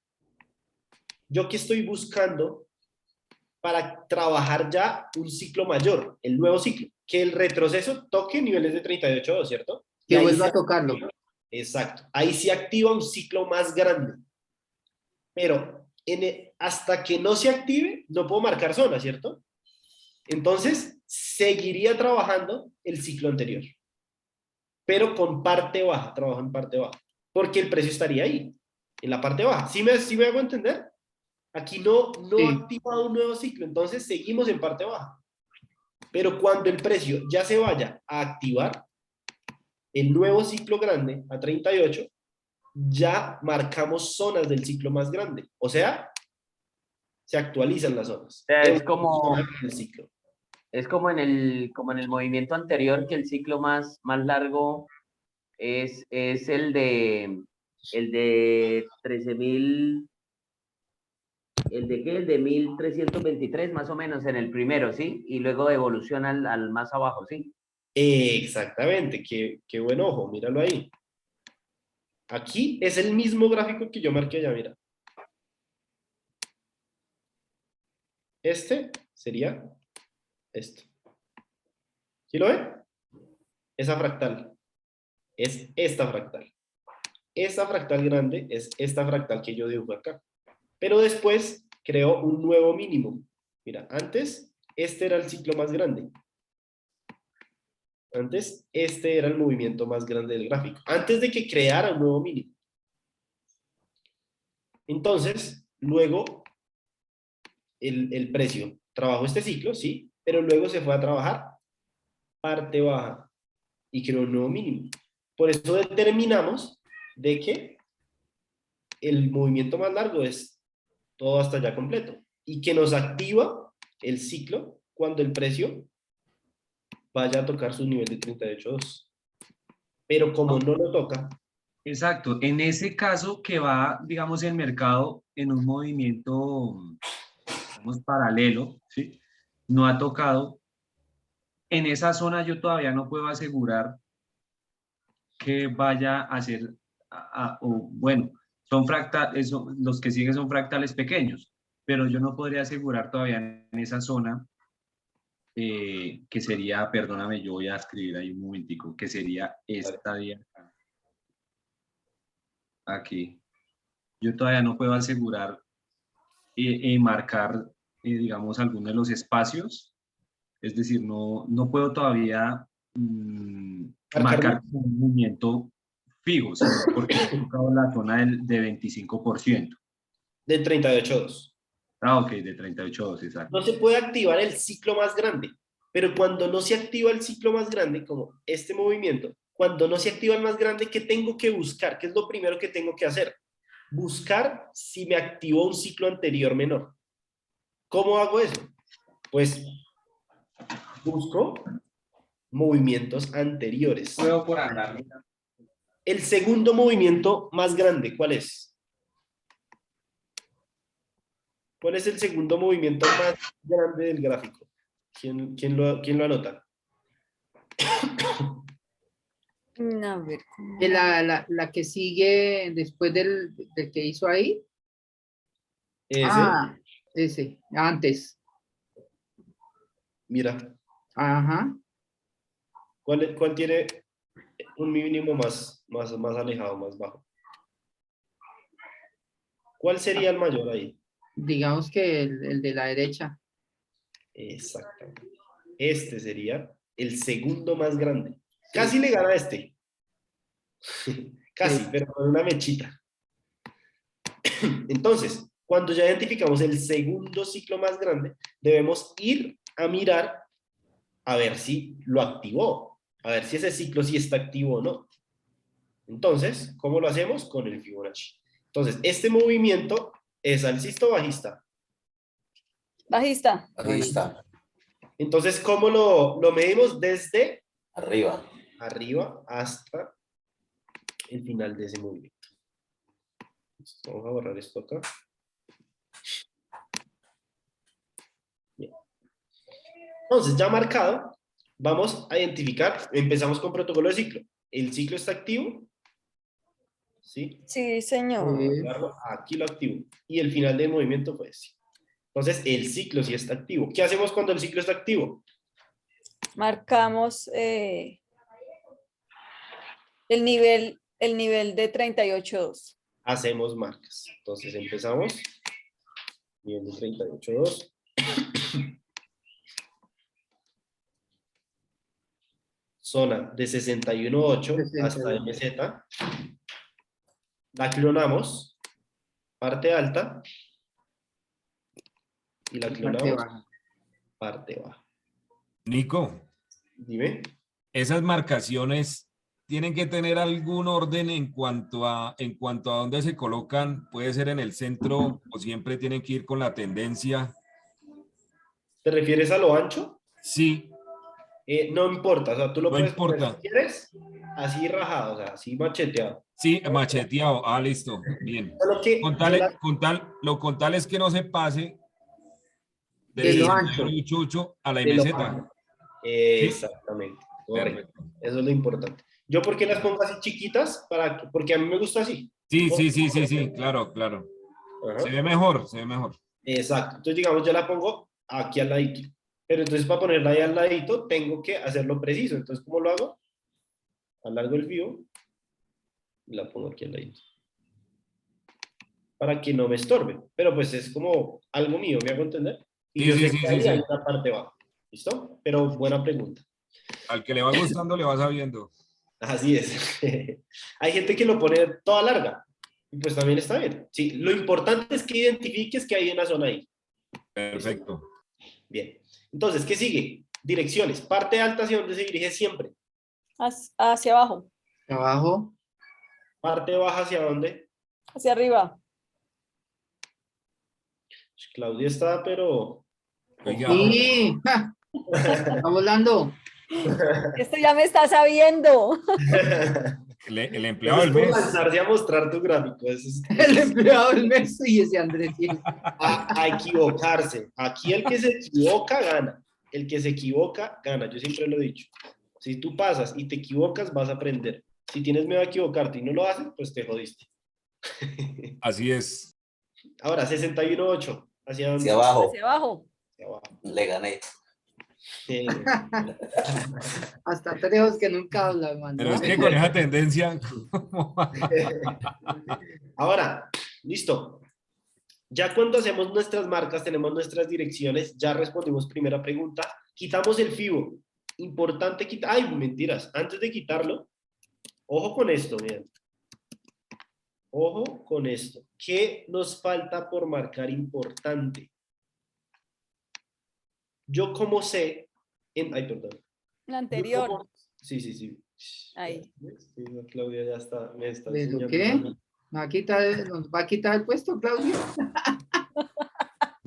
¿yo qué estoy buscando para trabajar ya un ciclo mayor, el nuevo ciclo, que el retroceso toque niveles de 38.2, ¿cierto? Y Que ahí vuelva se a tocarlo. activa- Exacto, ahí se activa un ciclo más grande. Pero hasta que no se active, no puedo marcar zona, ¿cierto? Entonces, seguiría trabajando el ciclo anterior, pero con parte baja, trabajo en parte baja, porque el precio estaría ahí, en la parte baja. ¿Sí me hago entender? Aquí no Sí. ha activado un nuevo ciclo, entonces seguimos en parte baja. Pero cuando el precio ya se vaya a activar el nuevo ciclo grande a 38, ya marcamos zonas del ciclo más grande. O sea, se actualizan las zonas. sea, es como, El ciclo. es como como en el movimiento anterior, que el ciclo más largo es el de 13.000, ¿el de qué? El de 1.323 más o menos en el primero, ¿sí? Y luego evoluciona al más abajo, ¿sí? Exactamente, qué buen ojo, míralo ahí. Aquí es el mismo gráfico que yo marqué allá, mira. Este sería esto. ¿Sí lo ven? Esa fractal es esta fractal. Esta fractal grande es esta fractal que yo dibujo acá. Pero después creo un nuevo mínimo. Mira, antes este era el ciclo más grande. Antes este era el movimiento más grande del gráfico. Antes de que creara un nuevo mínimo. Entonces, luego el precio trabajó este ciclo, sí, pero luego se fue a trabajar parte baja y creó un nuevo mínimo. Por eso determinamos de que el movimiento más largo es todo hasta allá completo y que nos activa el ciclo cuando el precio vaya a tocar su nivel de 38.2. Pero como no lo toca, Exacto. En ese caso que va, digamos, el mercado en un movimiento, digamos, paralelo, ¿sí? No ha tocado. En esa zona yo todavía no puedo asegurar que vaya a ser, o, bueno, son fractales, los que siguen son fractales pequeños, pero yo no podría asegurar todavía en esa zona que sería, perdóname, yo voy a escribir ahí un momentico, que sería esta de acá. Aquí. Yo todavía no puedo asegurar marcar, digamos, alguno de los espacios. Es decir, no puedo todavía marcar un movimiento fijo, ¿sí? Porque he tocado la zona de 25%. de 38.2. Ah, ok, de 38.2, exacto. No se puede activar el ciclo más grande, pero cuando no se activa el ciclo más grande, como este movimiento, cuando no se activa el más grande, ¿qué tengo que buscar? ¿Qué es lo primero que tengo que hacer? Buscar si me activó un ciclo anterior menor. ¿Cómo hago eso? Pues busco movimientos anteriores. Puedo por andar. El segundo movimiento más grande, ¿cuál es? ¿Cuál es el segundo movimiento más grande del gráfico? ¿Quién lo anota? A ver, La que sigue después del que hizo ahí. Ese, Ah, ese, antes. mira, Ajá. ¿cuál tiene un mínimo más alejado, más bajo? ¿Cuál sería el mayor ahí? Digamos que el de la derecha. Exactamente. Este sería el segundo más grande. Casi le gana a este. Casi, Sí. pero con una mechita. Entonces, cuando ya identificamos el segundo ciclo más grande, debemos ir a mirar a ver si lo activó, a ver si ese ciclo sí está activo o no. Entonces, ¿cómo lo hacemos? Con el Fibonacci. Entonces, este movimiento es alcista o bajista. bajista. Bajista, Entonces, ¿cómo lo medimos? Desde arriba. arriba hasta el final de ese movimiento. Vamos a borrar esto acá. Bien. Entonces, ya marcado, vamos a identificar, empezamos con protocolo de ciclo. ¿El ciclo está activo? ¿Sí? Sí, señor. Aquí lo activo. Y el final del movimiento fue ese. Entonces, el ciclo sí está activo. ¿Qué hacemos cuando el ciclo está activo? Marcamos el nivel de 38.2. Hacemos marcas. Entonces, empezamos. Nivel de 38.2. Zona de 61.8 hasta MZ. La clonamos. Parte alta. Y la clonamos. Parte baja. Nico, Dime. esas marcaciones tienen que tener algún orden en cuanto a dónde se colocan. Puede ser en el centro o siempre tienen que ir con la tendencia. ¿Te refieres a lo ancho? Sí, No importa, o sea, tú lo no puedes poner importa. si quieres, así rajado, o sea, así macheteado. Sí, macheteado. Ah, listo. Bien. Solo que yo la- Con tal es que no se pase De del lo ancho. 61.8 a la de lo MZ. ancho. ¿Sí? Exactamente, correcto. Perfecto. Eso es lo importante. ¿Yo por qué las pongo así chiquitas? Porque a mí me gusta así. Sí, claro. Ajá. Se ve mejor, se ve mejor. Exacto. Entonces, digamos, yo la pongo aquí al ladito. Pero entonces, para ponerla ahí al ladito, tengo que hacerlo preciso. Entonces, ¿cómo lo hago? Alargo el fío y la pongo aquí al ladito. Para que no me estorbe. Pero pues es como algo mío, ¿me hago entender? Y Sí, yo sí, sé sí, que sí, ahí hay sí. una parte baja. ¿Listo? Pero buena pregunta. Al que le va gustando, le va sabiendo. Así es. Hay gente que lo pone toda larga. Y pues también está bien. Sí, lo importante es que identifiques que hay una zona ahí. Perfecto. Bien. Entonces, ¿qué sigue? Direcciones. Parte alta hacia donde se dirige siempre. Hacia abajo, Abajo. Parte baja hacia dónde. hacia arriba. Claudia está, pero... Oiga, Sí. ¡Ja! Está volando. Esto ya me está sabiendo. el Eso empleado es del como mes. lanzarse a mostrar tu gráfico. El empleado del mes y ese Andrés. A equivocarse. Aquí el que se equivoca gana. El que se equivoca gana. Yo siempre lo he dicho. Si tú pasas y te equivocas, vas a aprender. Si tienes miedo a equivocarte y no lo haces, pues te jodiste. Así es. Ahora, 61.8. ¿Hacia dónde? Hacia abajo, Hacia abajo. Hacia abajo. le gané. Hasta Trejos que nunca hablan, man. Pero es que con esa tendencia, Ahora, listo. Ya cuando hacemos nuestras marcas, tenemos nuestras direcciones, ya respondimos primera pregunta, quitamos el FIBO. Importante quitar, ay, mentiras, antes de quitarlo, ojo con esto, miren. Ojo con esto. ¿Qué nos falta por marcar importante? Yo como sé, ay, perdón. La Yo anterior. como- sí. Ahí. Sí, no, Claudia ya está, me está ¿Pero enseñando. qué? ¿Nos va a quitar el puesto, Claudio?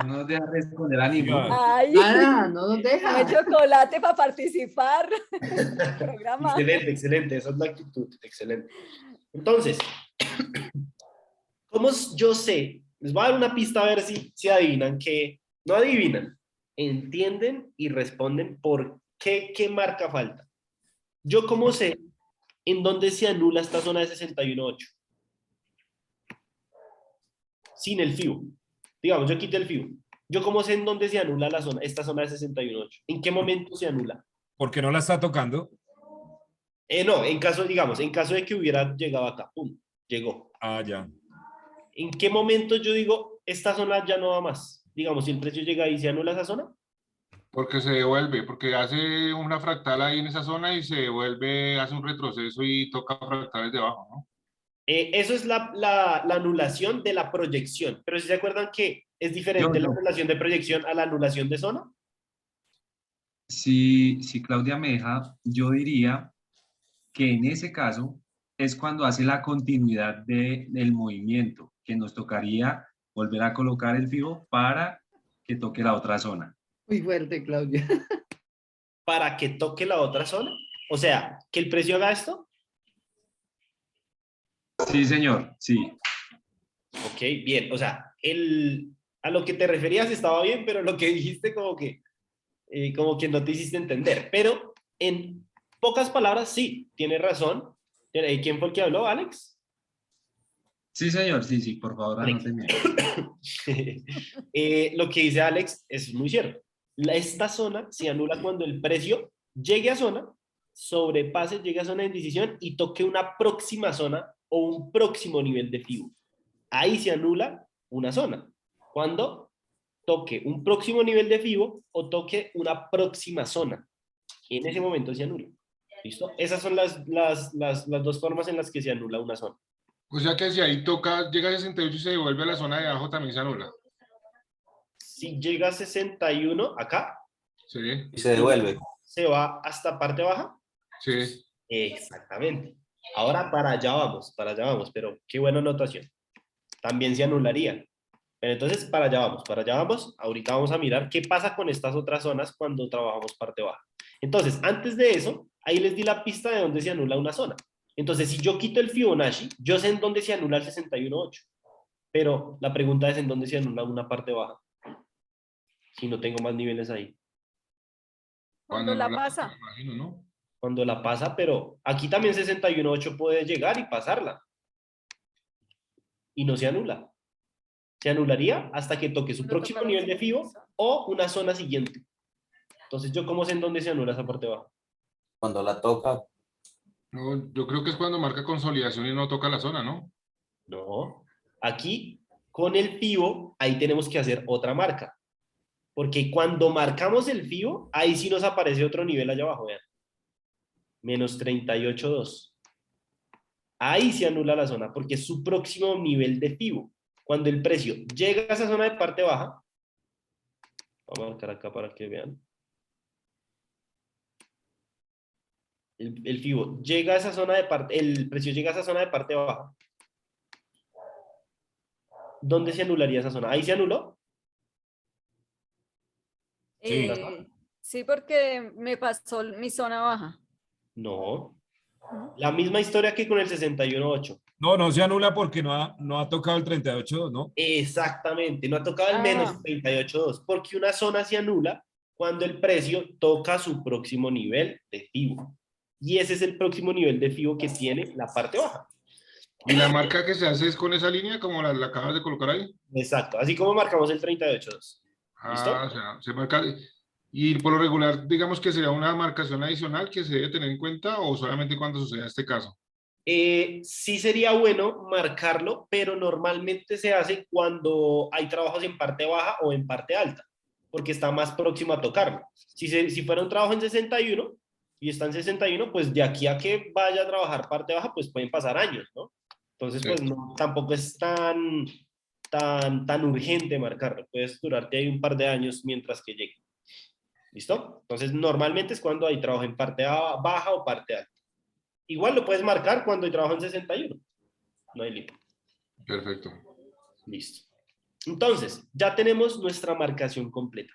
No nos deja responder a ninguno. oiga, Ay, Nada, no nos dame deja. chocolate para participar en el programa. Excelente, excelente, esa es la actitud, excelente. Entonces, ¿cómo yo sé? Les voy a dar una pista a ver si adivinan que no adivinan, entienden y responden por qué marca falta. Yo cómo sé en dónde se anula esta zona de 61.8 sin el FIBO. Digamos, yo quité el FIBO. Yo cómo sé en dónde se anula esta zona de 61.8. ¿En qué momento se anula? porque no la está tocando. No, en caso de que hubiera llegado acá, pum, llegó. Ah, ya. ¿En qué momento yo digo, esta zona ya no va más? Digamos, si el precio llega ahí, ¿se anula esa zona? Porque se devuelve, porque hace una fractal ahí en esa zona y se devuelve, hace un retroceso y toca fractales debajo, ¿no? Eso es la anulación de la proyección. Pero si se acuerdan que es diferente la anulación de proyección a la anulación de zona. Si Claudia me deja, yo diría que en ese caso es cuando hace la continuidad del movimiento, que nos tocaría volver a colocar el FIBO para que toque la otra zona. Muy fuerte, Claudia. Para que toque la otra zona. O sea, que el precio haga esto. Sí, señor, sí. Ok, bien. O sea, a lo que te referías estaba bien, pero lo que dijiste como que no te hiciste entender. Pero en pocas palabras, sí, tienes razón. ¿Quién fue el que habló, Alex? Sí, señor, sí, por favor, Alex. anótenme. Lo que dice Alex es muy cierto. Esta zona se anula cuando el precio llegue a zona, sobrepase, llegue a zona de indecisión y toque una próxima zona o un próximo nivel de FIBO. Ahí se anula una zona. Cuando toque un próximo nivel de FIBO o toque una próxima zona. En ese momento se anula. ¿Listo? Esas son las dos formas en las que se anula una zona. O sea que si ahí toca, llega a 68 y se devuelve a la zona de abajo, también se anula. Si llega a 61 acá, Sí, Y se devuelve. se va hasta parte baja. sí. Exactamente. Ahora para allá vamos, pero qué buena anotación. También se anularía. Pero entonces para allá vamos. Ahorita vamos a mirar qué pasa con estas otras zonas cuando trabajamos parte baja. Entonces, antes de eso, ahí les di la pista de dónde se anula una zona. Entonces, si yo quito el Fibonacci, yo sé en dónde se anula el 61.8. Pero la pregunta es en dónde se anula una parte baja. Si no tengo más niveles ahí. Cuando no la pasa. me imagino, ¿no? Cuando la pasa, pero aquí también 61.8 puede llegar y pasarla. Y no se anula. Se anularía hasta que toque su Cuando próximo toca la nivel de FIBO zona. o una zona siguiente. Entonces, ¿yo cómo sé en dónde se anula esa parte baja? Cuando la toca, No, yo creo que es cuando marca consolidación y no toca la zona, ¿no? No. Aquí, con el FIBO, ahí tenemos que hacer otra marca. Porque cuando marcamos el FIBO, ahí sí nos aparece otro nivel allá abajo, vean. Menos 38.2. Ahí se anula la zona porque es su próximo nivel de FIBO. Cuando el precio llega a esa zona de parte baja, vamos a marcar acá para que vean. El FIBO llega a esa zona de parte, el precio llega a esa zona de parte baja. ¿Dónde se anularía esa zona? ¿Ahí se anuló? Sí. Sí, porque me pasó mi zona baja. No. ¿No? La misma historia que con el 61.8. No se anula porque no ha tocado el 38, ¿no? Exactamente, no ha tocado el menos Ah. 38.2, porque una zona se anula cuando el precio toca su próximo nivel de FIBO. Y ese es el próximo nivel de FIBO que tiene la parte baja. Y la marca que se hace es con esa línea, como la acabas de colocar ahí. Exacto, así como marcamos el 38.2. ¿Listo? Ah, o sea, se marca. Y por lo regular, digamos que sería una marcación adicional que se debe tener en cuenta o solamente cuando suceda este caso. Sí sería bueno marcarlo, pero normalmente se hace cuando hay trabajos en parte baja o en parte alta, porque está más próximo a tocarlo. Si fuera un trabajo en 61 y está en 61, pues de aquí a que vaya a trabajar parte baja, pues pueden pasar años, ¿no? Entonces, Sí. pues no, tampoco es tan urgente marcarlo. Puedes durarte ahí un par de años mientras que llegue. ¿Listo? Entonces, normalmente es cuando hay trabajo en parte baja o parte alta. Igual lo puedes marcar cuando hay trabajo en 61. No hay lío. Perfecto. Listo. Entonces, ya tenemos nuestra marcación completa.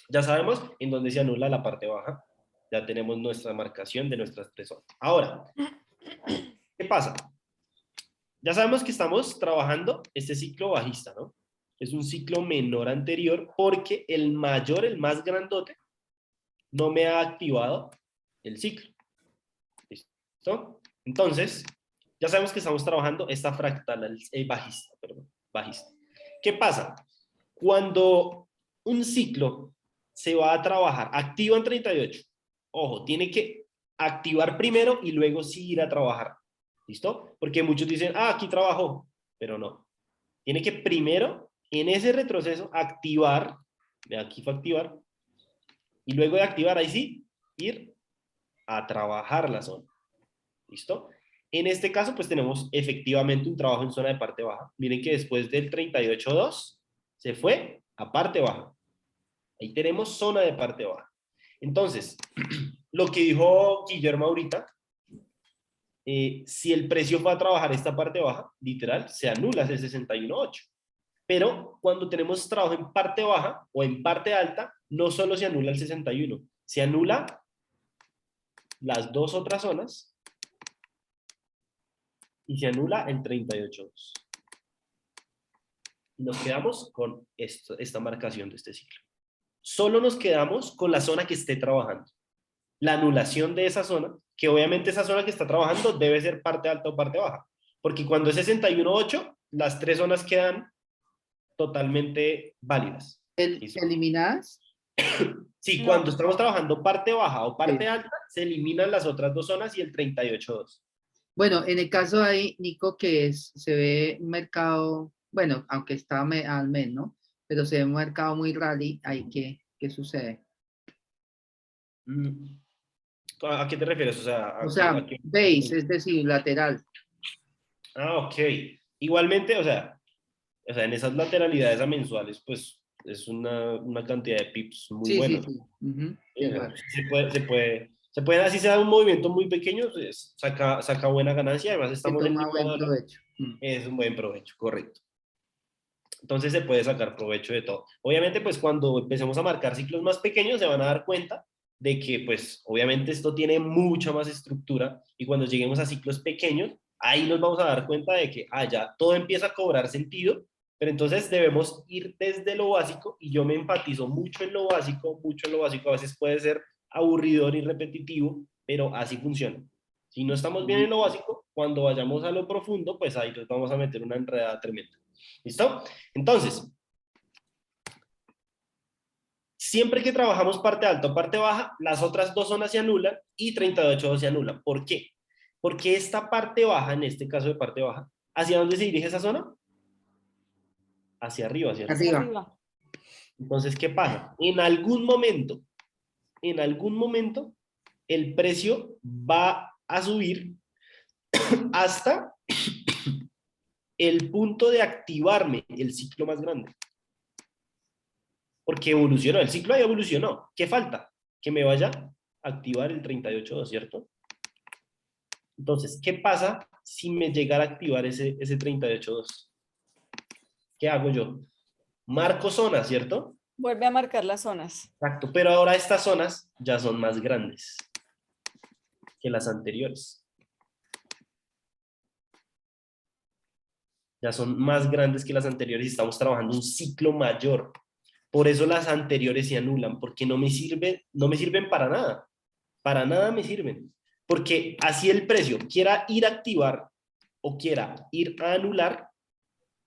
Ya sabemos en dónde se anula la parte baja. Ya tenemos nuestra marcación de nuestras tres zonas. Ahora, ¿qué pasa? Ya sabemos que estamos trabajando este ciclo bajista, ¿no? Es un ciclo menor anterior porque el mayor, el más grandote, no me ha activado el ciclo. ¿Listo? Entonces, ya sabemos que estamos trabajando esta fractal bajista, perdón, bajista. ¿Qué pasa? Cuando un ciclo se va a trabajar, activa en 38. Ojo, tiene que activar primero y luego sí ir a trabajar. ¿Listo? Porque muchos dicen, aquí trabajó, pero no. Tiene que primero, en ese retroceso, activar, de aquí fue activar, y luego de activar, ahí sí, ir a trabajar la zona. ¿Listo? En este caso, pues tenemos efectivamente un trabajo en zona de parte baja. Miren que después del 38.2 se fue a parte baja. Ahí tenemos zona de parte baja. Entonces, lo que dijo Guillermo ahorita, si el precio fue a trabajar esta parte baja, literal, se anula ese 61.8. Pero cuando tenemos trabajo en parte baja o en parte alta, no solo se anula el 61, se anula las dos otras zonas y se anula el 38.2. Nos quedamos con esta marcación de este ciclo. Solo nos quedamos con la zona que esté trabajando. La anulación de esa zona, que obviamente esa zona que está trabajando debe ser parte alta o parte baja, Porque cuando es 61.8, las tres zonas quedan totalmente válidas. ¿Listo? ¿Eliminadas? Sí, No. cuando estamos trabajando parte baja o parte Sí. alta, se eliminan las otras dos zonas y el 38.2. Bueno, en el caso ahí, Nico, que se ve un mercado, bueno, aunque está al mes, ¿no? Pero se ve un mercado muy rally, ahí ¿qué sucede? ¿A qué te refieres? O sea, O sea, base, es decir, lateral. Ah, ok. Igualmente, o sea, en esas lateralidades a mensuales, pues es una cantidad de pips muy Sí, sí, buena. sí. Ujú, Sí, o sea, igual. se puede, así sea un movimiento muy pequeño, pues, saca buena ganancia, además Se estamos en toma tipo de buen dólar, provecho. es un buen provecho, correcto. Entonces se puede sacar provecho de todo. Obviamente, pues cuando empecemos a marcar ciclos más pequeños, se van a dar cuenta de que, pues, obviamente esto tiene mucha más estructura y cuando lleguemos a ciclos pequeños, ahí nos vamos a dar cuenta de que, ya todo empieza a cobrar sentido, pero entonces debemos ir desde lo básico y yo me enfatizo mucho en lo básico, a veces puede ser aburridor y repetitivo, pero así funciona. Si no estamos bien en lo básico, cuando vayamos a lo profundo, pues ahí nos vamos a meter una enredada tremenda. ¿Listo? Entonces, siempre que trabajamos parte alta o parte baja, las otras dos zonas se anulan y 38 se anulan. ¿Por qué? Porque esta parte baja, en este caso de parte baja, ¿hacia dónde se dirige esa zona? Hacia arriba, ¿cierto? Hacia Arriba. arriba. Entonces, ¿qué pasa? En algún momento, el precio va a subir hasta el punto de activarme el ciclo más grande. Porque evolucionó, el ciclo ahí evolucionó. ¿Qué falta? Que me vaya a activar el 38.2, ¿cierto? Entonces, ¿qué pasa si me llegara a activar ese 38.2? ¿Qué hago yo? Marco zonas, ¿cierto? Vuelve a marcar las zonas. Exacto, pero ahora estas zonas ya son más grandes que las anteriores. Ya son más grandes que las anteriores y estamos trabajando un ciclo mayor. Por eso las anteriores se anulan, porque no me sirven para nada me sirven. Porque así el precio quiera ir a activar o quiera ir a anular,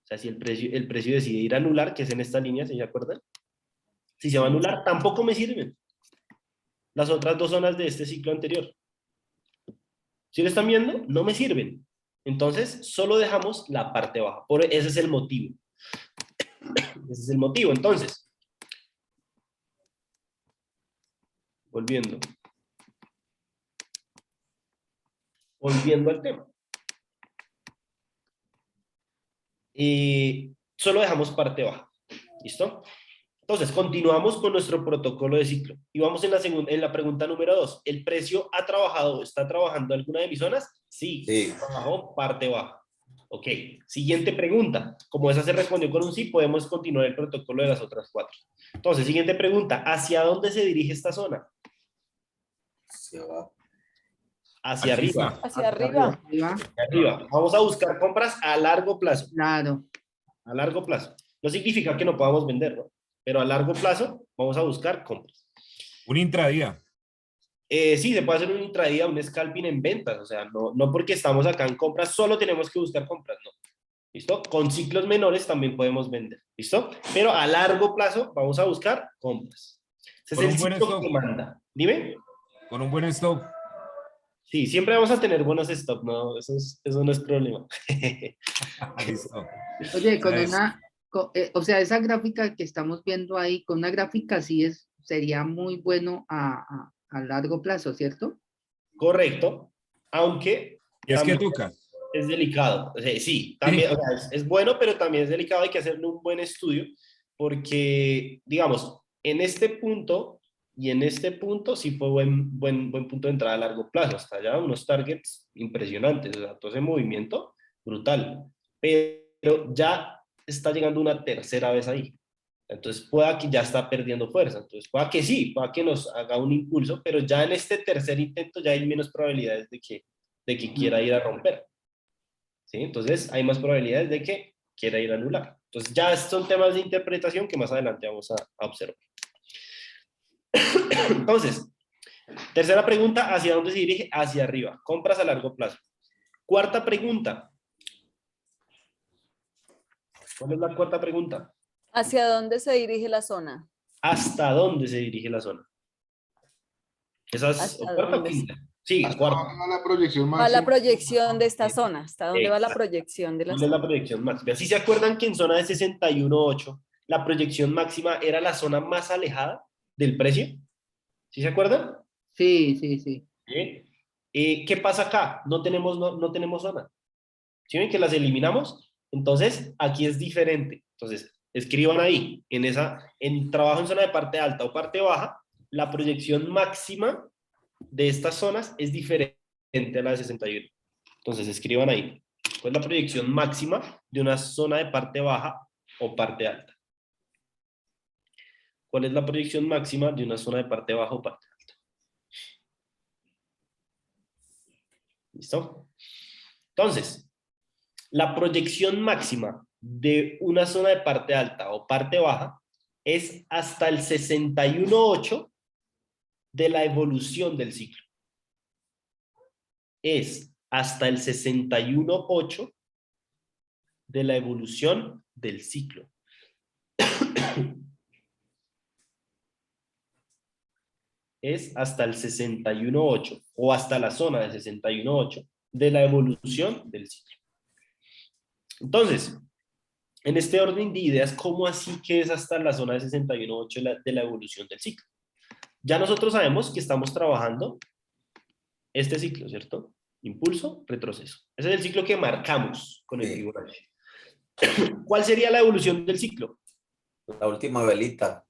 o sea, si el precio decide ir a anular, que es en esta línea, ¿se acuerdan? Si se va a anular, tampoco me sirven las otras dos zonas de este ciclo anterior. ¿Sí lo están viendo? No me sirven. Entonces, solo dejamos la parte baja. Ese es el motivo. Ese es el motivo. Entonces, volviendo al tema. Solo dejamos parte baja. ¿Listo? Entonces, continuamos con nuestro protocolo de ciclo. Y vamos en la pregunta número 2. ¿El precio está trabajando alguna de mis zonas? Sí. Sí. Trabajó parte baja. Ok. Siguiente pregunta. Como esa se respondió con un sí, podemos continuar el protocolo de las otras 4. Entonces, siguiente pregunta. ¿Hacia dónde se dirige esta zona? Hacia Aquí arriba. está. Hacia arriba. Arriba. Hacia arriba. Vamos a buscar compras a largo plazo. Claro. A largo plazo. No significa que no podamos vender, ¿no? Pero a largo plazo vamos a buscar compras. Un intradía. Sí, se puede hacer un intradía, un scalping en ventas. O sea, no porque estamos acá en compras, solo tenemos que buscar compras, no. ¿Listo? Con ciclos menores también podemos vender. ¿Listo? Pero a largo plazo vamos a buscar compras. Ese es Con el un buen ciclo stop. que manda. Dime. Con un buen stop. Sí, siempre vamos a tener buenos stop, ¿no? Eso no es problema. Listo. Oye, con Entonces, o sea, esa gráfica que estamos viendo ahí, con una gráfica así sería muy bueno a largo plazo, ¿cierto? Correcto. Aunque y es que también toca. es delicado. O sea, sí, también, o sea, es bueno, pero también es delicado. Hay que hacerle un buen estudio porque, digamos, en este punto y en este punto sí fue buen punto de entrada a largo plazo. Hasta allá unos targets impresionantes. O sea, todo ese movimiento brutal. Pero ya está llegando una tercera vez ahí. Entonces pueda que ya está perdiendo fuerza. Entonces pueda que sí, pueda que nos haga un impulso, pero ya en este tercer intento ya hay menos probabilidades de que quiera ir a romper. ¿Sí? Entonces hay más probabilidades de que quiera ir a anular. Entonces ya son temas de interpretación que más adelante vamos a observar. Entonces, tercera pregunta, ¿hacia dónde se dirige? Hacia arriba. Compras a largo plazo. Cuarta pregunta, ¿Cuál es la cuarta pregunta? ¿Hacia dónde se dirige la zona? ¿Hasta dónde se dirige la zona? ¿Esa es ¿Hasta cuarta o dónde? quinta? Sí, ¿Hasta cuarta. dónde va la proyección Va la máxima? proyección de esta zona. ¿Hasta dónde va la Exacto. proyección de la ¿Cuál es la zona? proyección máxima? ¿Sí se acuerdan que en zona de 61.8 la proyección máxima era la zona más alejada del precio? ¿Sí se acuerdan? Sí, sí, sí. Bien. ¿Qué pasa acá? No tenemos zona. ¿Sí ven que las eliminamos? Entonces, aquí es diferente. Entonces, escriban ahí, en trabajo en zona de parte alta o parte baja, la proyección máxima de estas zonas es diferente a la de 61. Entonces, escriban ahí. ¿Cuál es la proyección máxima de una zona de parte baja o parte alta? ¿Cuál es la proyección máxima de una zona de parte baja o parte alta? ¿Listo? Entonces, la proyección máxima de una zona de parte alta o parte baja es hasta el 61.8 de la evolución del ciclo. Es hasta el 61.8 de la evolución del ciclo. Es hasta el 61.8 o hasta la zona de 61.8 de la evolución del ciclo. Entonces, en este orden de ideas, ¿cómo así que es hasta la zona de 61.8 de la evolución del ciclo? Ya nosotros sabemos que estamos trabajando este ciclo, ¿cierto? Impulso, retroceso. Ese es el ciclo que marcamos con el Sí. Fibonacci. ¿Cuál sería la evolución del ciclo? La última velita.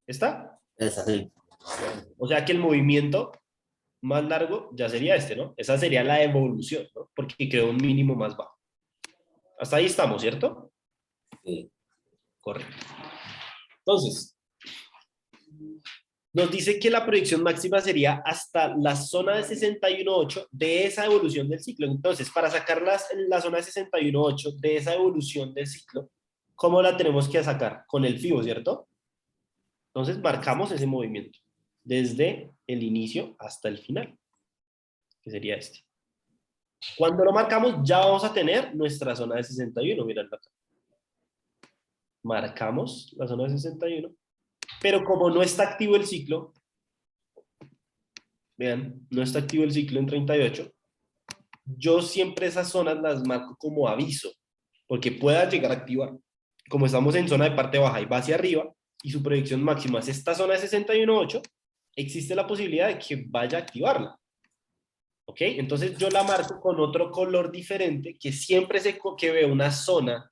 ¿Esta? Esa sí. O sea que el movimiento más largo ya sería este, ¿no? Esa sería la evolución, ¿no? Porque creó un mínimo más bajo. Hasta ahí estamos, ¿cierto? Sí. Correcto. Entonces, nos dice que la proyección máxima sería hasta la zona de 61.8 de esa evolución del ciclo. Entonces, para sacar la zona de 61.8 de esa evolución del ciclo, ¿cómo la tenemos que sacar? Con el FIBO, ¿cierto? Entonces, marcamos ese movimiento desde el inicio hasta el final, que sería este. Cuando lo marcamos, ya vamos a tener nuestra zona de 61. Mirad acá. Marcamos la zona de 61. Pero como no está activo el ciclo, vean, no está activo el ciclo en 38, yo siempre esas zonas las marco como aviso, porque pueda llegar a activar. Como estamos en zona de parte baja y va hacia arriba, y su proyección máxima es esta zona de 61.8, existe la posibilidad de que vaya a activarla. ¿Ok? Entonces yo la marco con otro color diferente, que siempre que veo una zona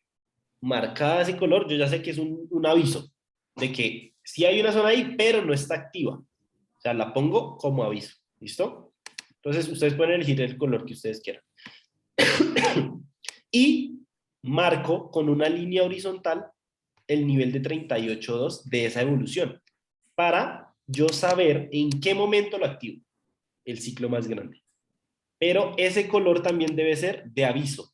marcada de ese color, yo ya sé que es un aviso de que sí hay una zona ahí, pero no está activa. O sea, la pongo como aviso. ¿Listo? Entonces ustedes pueden elegir el color que ustedes quieran. Y marco con una línea horizontal el nivel de 38.2 de esa evolución para yo saber en qué momento lo activo, el ciclo más grande. Pero ese color también debe ser de aviso.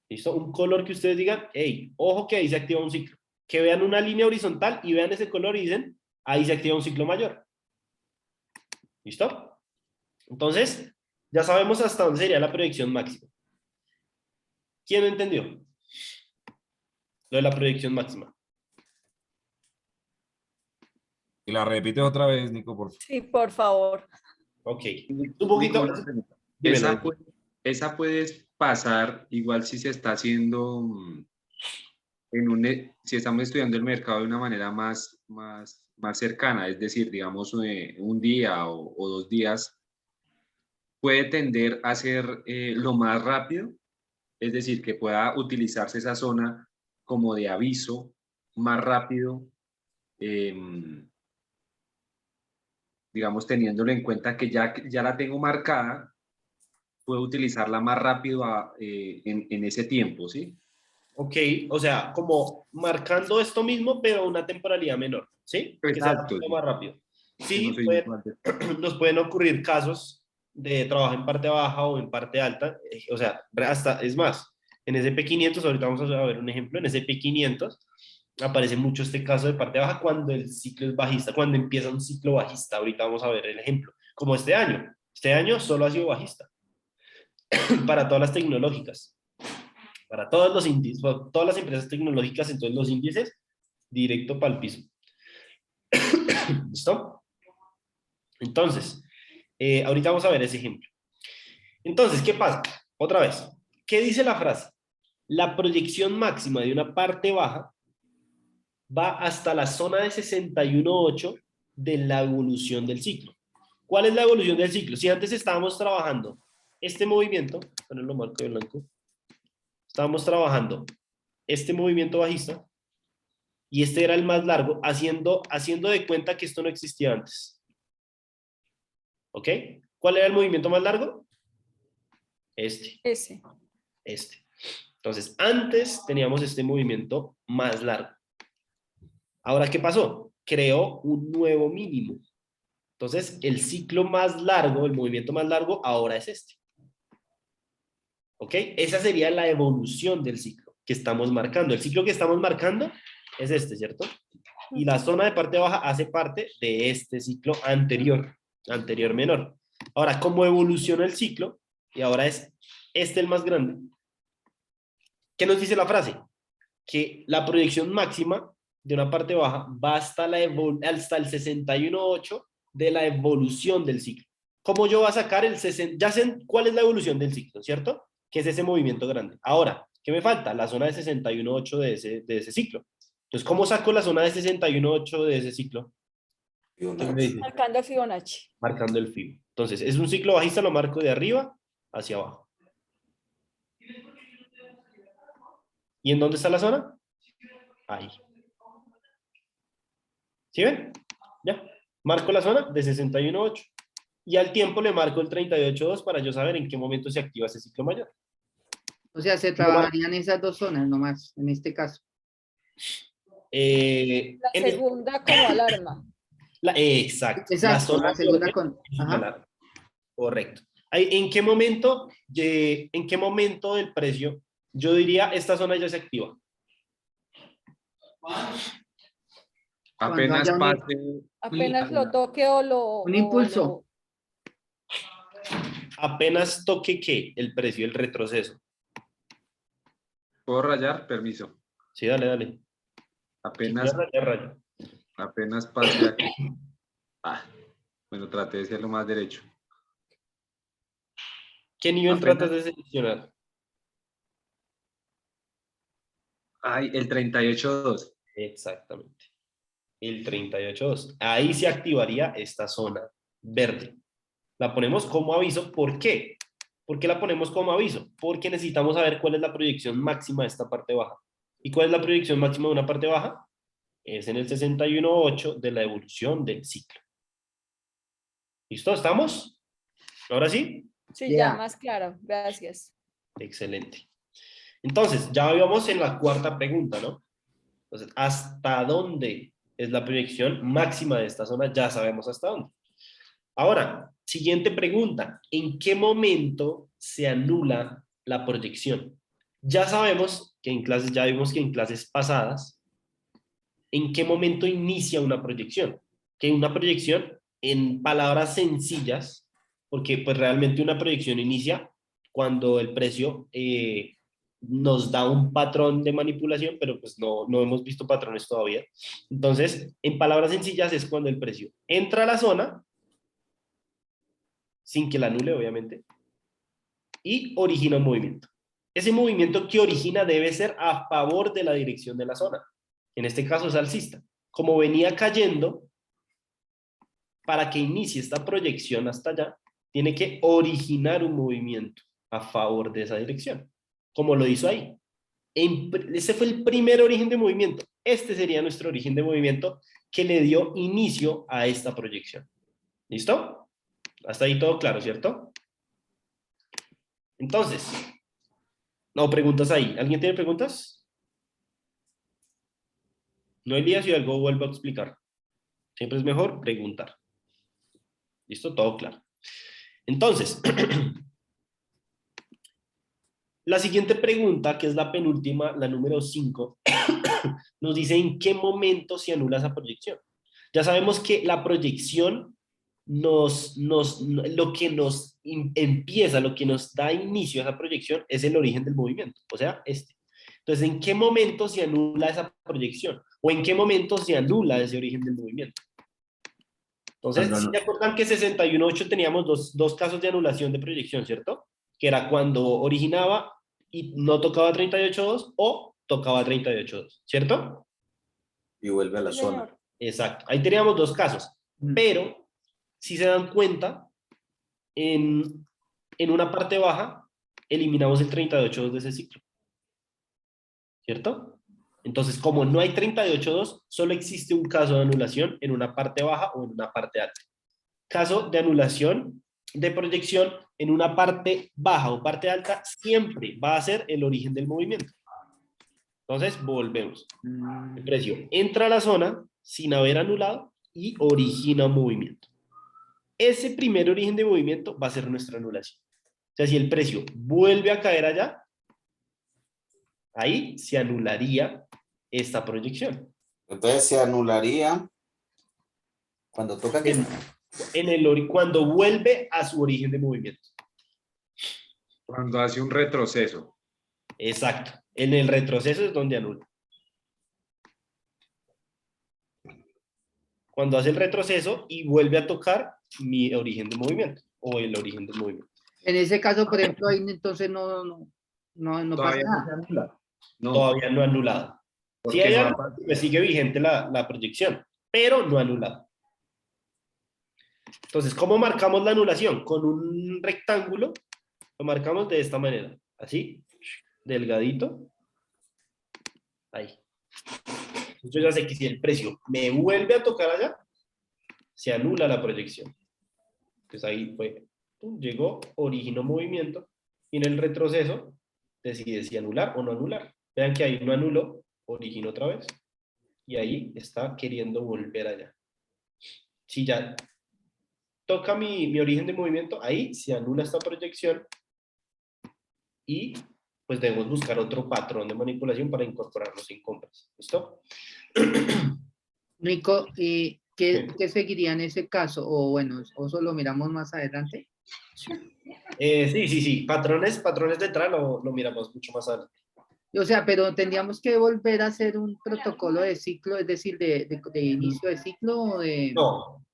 ¿Listo? Un color que ustedes digan, hey, ojo que ahí se activa un ciclo. Que vean una línea horizontal y vean ese color y dicen, ahí se activa un ciclo mayor. ¿Listo? Entonces, ya sabemos hasta dónde sería la proyección máxima. ¿Quién lo entendió? Lo de la proyección máxima. Y la repites otra vez, Nico, por favor. Sí, por favor. Ok. Un poquito. Nico, una pregunta. Dímelo. Esa puede pasar igual si se está haciendo si estamos estudiando el mercado de una manera más cercana, es decir, digamos un día o 2 días, puede tender a ser lo más rápido, es decir, que pueda utilizarse esa zona como de aviso más rápido, digamos, teniéndolo en cuenta que ya la tengo marcada, puedo utilizarla más rápido en ese tiempo, ¿sí? Ok, o sea, como marcando esto mismo, pero a una temporalidad menor, ¿sí? Que sea Exacto. más rápido. Que Sí, no soy igual de- nos pueden ocurrir casos de trabajo en parte baja o en parte alta, o sea, hasta, es más, en SP500, ahorita vamos a ver un ejemplo, en SP500 aparece mucho este caso de parte baja cuando el ciclo es bajista, cuando empieza un ciclo bajista, ahorita vamos a ver el ejemplo, como este año solo ha sido bajista, para todas las tecnológicas, Para todos los índices, para todas las empresas tecnológicas, entonces los índices, directo para el piso. ¿Listo? Entonces, ahorita vamos a ver ese ejemplo. Entonces, ¿qué pasa? Otra vez, ¿qué dice la frase? La proyección máxima de una parte baja va hasta la zona de 61.8 de la evolución del ciclo. ¿Cuál es la evolución del ciclo? Si antes estábamos trabajando este movimiento, ponerlo marco de blanco, estábamos trabajando este movimiento bajista y este era el más largo, haciendo de cuenta que esto no existía antes. ¿Ok? ¿Cuál era el movimiento más largo? Este. Ese. Entonces, antes teníamos este movimiento más largo. Ahora, ¿qué pasó? Creó un nuevo mínimo. Entonces, el ciclo más largo, el movimiento más largo, ahora es este. ¿Ok? Esa sería la evolución del ciclo que estamos marcando. El ciclo que estamos marcando es este, ¿cierto? Y la zona de parte baja hace parte de este ciclo anterior menor. Ahora, ¿cómo evoluciona el ciclo? Y ahora es este el más grande. ¿Qué nos dice la frase? Que la proyección máxima de una parte baja va hasta el 61.8 de la evolución del ciclo. ¿Cómo yo voy a sacar el 60? Ya sé cuál es la evolución del ciclo, ¿cierto? Que es ese movimiento grande. Ahora, ¿qué me falta? La zona de 61.8 de ese ciclo. Entonces, ¿cómo saco la zona de 61.8 de ese ciclo? ¿Qué me dice? Marcando Fibonacci. Marcando el Fibo. Entonces, es un ciclo bajista, lo marco de arriba hacia abajo. ¿Y en dónde está la zona? Ahí. ¿Sí ven? Ya. Marco la zona de 61.8. Y al tiempo le marco el 38.2 para yo saber en qué momento se activa ese ciclo mayor. O sea, se trabajarían esas dos zonas nomás, en este caso. La segunda como alarma. Exacto. Exacto, zona la segunda verde con... es Ajá. alarma. Correcto. ¿En qué momento del precio yo diría esta zona ya se activa? Apenas haya pase. Apenas lo toque o lo... Un impulso. Apenas toque ¿qué? El precio, el retroceso. ¿Puedo rayar? Permiso. Sí, dale, dale. Apenas, Si quieres, rayo. apenas pase aquí. Bueno, traté de ser lo más derecho. ¿Qué nivel Apenas- tratas de seleccionar? Ay, el 38.2. Exactamente. El 38.2. Ahí se activaría esta zona verde. La ponemos como aviso. ¿Por qué? ¿Por qué la ponemos como aviso? Porque necesitamos saber cuál es la proyección máxima de esta parte baja. ¿Y cuál es la proyección máxima de una parte baja? Es en el 61.8 de la evolución del ciclo. ¿Listo? ¿Estamos? ¿Ahora sí? Sí, ya Ya. más claro. Gracias. Excelente. Entonces, ya íbamos en la cuarta pregunta, ¿no? Entonces, ¿hasta dónde es la proyección máxima de esta zona? Ya sabemos hasta dónde. Ahora, siguiente pregunta. ¿En qué momento se anula la proyección? Ya sabemos que en clases, ya vimos que en clases pasadas, ¿en qué momento inicia una proyección? Que una proyección, en palabras sencillas, porque pues realmente una proyección inicia cuando el precio nos da un patrón de manipulación, pero pues no hemos visto patrones todavía. Entonces, en palabras sencillas es cuando el precio entra a la zona, sin que la anule, obviamente, y origina un movimiento. Ese movimiento que origina debe ser a favor de la dirección de la zona. En este caso es alcista. Como venía cayendo, para que inicie esta proyección hasta allá, tiene que originar un movimiento a favor de esa dirección, como lo hizo ahí. Ese fue el primer origen de movimiento. Este sería nuestro origen de movimiento que le dio inicio a esta proyección. ¿Listo? Hasta ahí todo claro, ¿cierto? Entonces, no, preguntas ahí. ¿Alguien tiene preguntas? No, Elías, si algo vuelvo a explicar. Siempre es mejor preguntar. ¿Listo? Todo claro. Entonces, la siguiente pregunta, que es la penúltima, la número 5, nos dice en qué momento se anula esa proyección. Ya sabemos que la proyección lo que empieza, lo que nos da inicio a esa proyección es el origen del movimiento, o sea, este. Entonces, ¿en qué momento se anula esa proyección? ¿O en qué momento se anula ese origen del movimiento? Entonces, Cuando si no- se acuerdan que 61.8 teníamos dos casos de anulación de proyección, ¿cierto? Que era cuando originaba y no tocaba 38.2 o tocaba 38.2, ¿cierto? Y vuelve a la Sí, zona. señor. Exacto. Ahí teníamos dos casos. Pero, si se dan cuenta, en una parte baja, eliminamos el 38.2 de ese ciclo. ¿Cierto? Entonces, como no hay 38.2, solo existe un caso de anulación en una parte baja o en una parte alta. Caso de anulación de proyección en una parte baja o parte alta siempre va a ser el origen del movimiento. Entonces, volvemos. El precio entra a la zona sin haber anulado y origina un movimiento. Ese primer origen de movimiento va a ser nuestra anulación. O sea, si el precio vuelve a caer allá, ahí se anularía esta proyección. Entonces se anularía cuando toca que... Cuando vuelve a su origen de movimiento. Cuando hace un retroceso. Exacto. En el retroceso es donde anula. Cuando hace el retroceso y vuelve a tocar mi origen de movimiento o el origen del movimiento. En ese caso, por ejemplo, ahí entonces no pasa Todavía no se nada. anula. No, Todavía no anulado. Si porque hay no ha anulado, pues sigue vigente la proyección, pero no anulado. Entonces, ¿cómo marcamos la anulación? Con un rectángulo, lo marcamos de esta manera, así, delgadito, ahí. Yo ya sé que si el precio me vuelve a tocar allá, se anula la proyección. Entonces ahí fue, llegó, originó movimiento, y en el retroceso decide si anular o no anular. Vean que ahí no anuló, originó otra vez, y ahí está queriendo volver allá. Si ya toca mi origen de movimiento, ahí se anula esta proyección y pues debemos buscar otro patrón de manipulación para incorporarlos en compras. ¿Listo? Nico, ¿y qué seguiría en ese caso? O bueno, ¿eso lo miramos más adelante? Sí. Patrones de entrada lo miramos mucho más adelante. O sea, pero tendríamos que volver a hacer un protocolo de ciclo, es decir, de inicio de ciclo o de... No.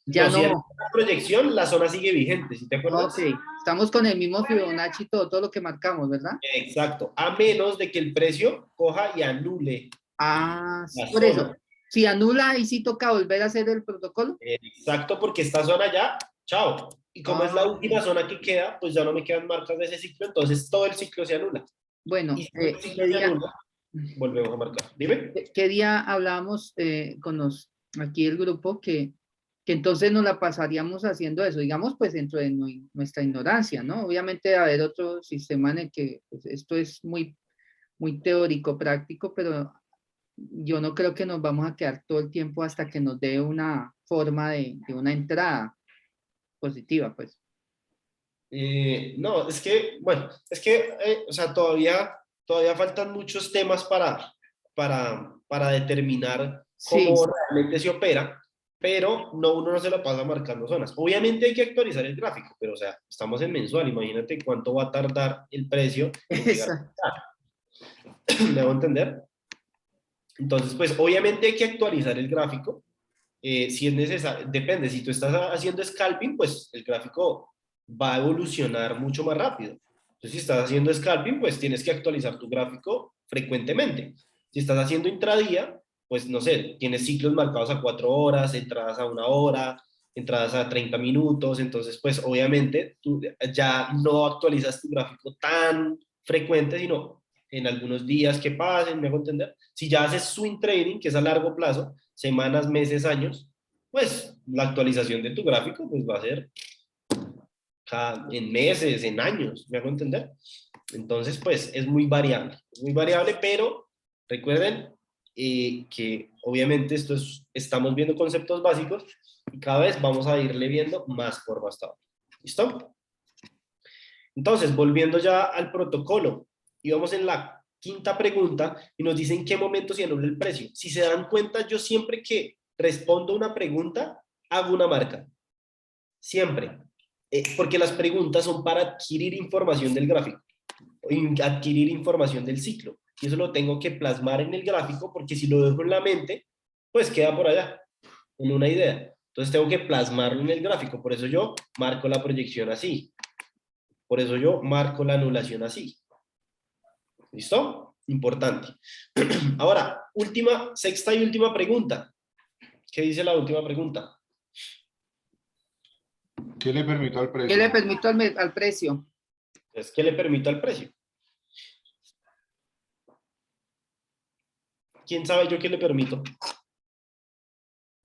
Ya Si hay no. una proyección, la zona sigue vigente, ¿sí te acuerdas? Ok, estamos con el mismo Fibonacci, todo lo que marcamos, ¿verdad? Exacto, a menos de que el precio coja y anule Ah, sí, la por zona. eso. Si anula, y sí toca volver a hacer el protocolo. Exacto, porque esta zona ya, chao. Y como es la Ah. última zona que queda, pues ya no me quedan marcas de ese ciclo, entonces todo el ciclo se anula. Bueno, Y si el ciclo se anula, volvemos a marcar. Dime. ¿qué día hablábamos con aquí el grupo que entonces nos la pasaríamos haciendo eso, digamos, pues dentro de nuestra ignorancia, ¿no? Obviamente debe haber otro sistema en el que pues, esto es muy teórico, práctico, pero yo no creo que nos vamos a quedar todo el tiempo hasta que nos dé una forma de una entrada positiva, pues. No, o sea, todavía faltan muchos temas para determinar Sí, cómo realmente se opera, pero uno no se lo pasa marcando zonas. Obviamente hay que actualizar el gráfico, pero o sea, estamos en mensual, imagínate cuánto va a tardar el precio en llegar. ¿Me debo entender? Entonces, pues obviamente hay que actualizar el gráfico. Si es necesario, depende, si tú estás haciendo scalping, pues el gráfico va a evolucionar mucho más rápido. Entonces, si estás haciendo scalping, pues tienes que actualizar tu gráfico frecuentemente. Si estás haciendo intradía, pues no sé, tienes ciclos marcados a 4 horas, entradas a 1 hora, entradas a 30 minutos, entonces pues obviamente tú ya no actualizas tu gráfico tan frecuente, sino en algunos días que pasen, me hago entender. Si ya haces swing trading, que es a largo plazo, semanas, meses, años, pues la actualización de tu gráfico pues va a ser en meses, en años, ¿me hago entender? Entonces, pues es muy variable, pero recuerden que obviamente estamos viendo conceptos básicos y cada vez vamos a irle viendo más formas todavía. ¿Listo? Entonces, volviendo ya al protocolo, íbamos en la quinta pregunta y nos dicen en qué momento se anula el precio. Si se dan cuenta, yo siempre que respondo una pregunta, hago una marca. Siempre. Porque las preguntas son para adquirir información del gráfico, adquirir información del ciclo. Y eso lo tengo que plasmar en el gráfico, porque si lo dejo en la mente, pues queda por allá, en una idea. Entonces tengo que plasmarlo en el gráfico. Por eso yo marco la proyección así. Por eso yo marco la anulación así. ¿Listo? Importante. Ahora, sexta y última pregunta. ¿Qué dice la última pregunta? ¿Qué le permito al precio? ¿Qué le permito al precio? Es que le permito al precio. ¿Quién sabe yo qué le permito?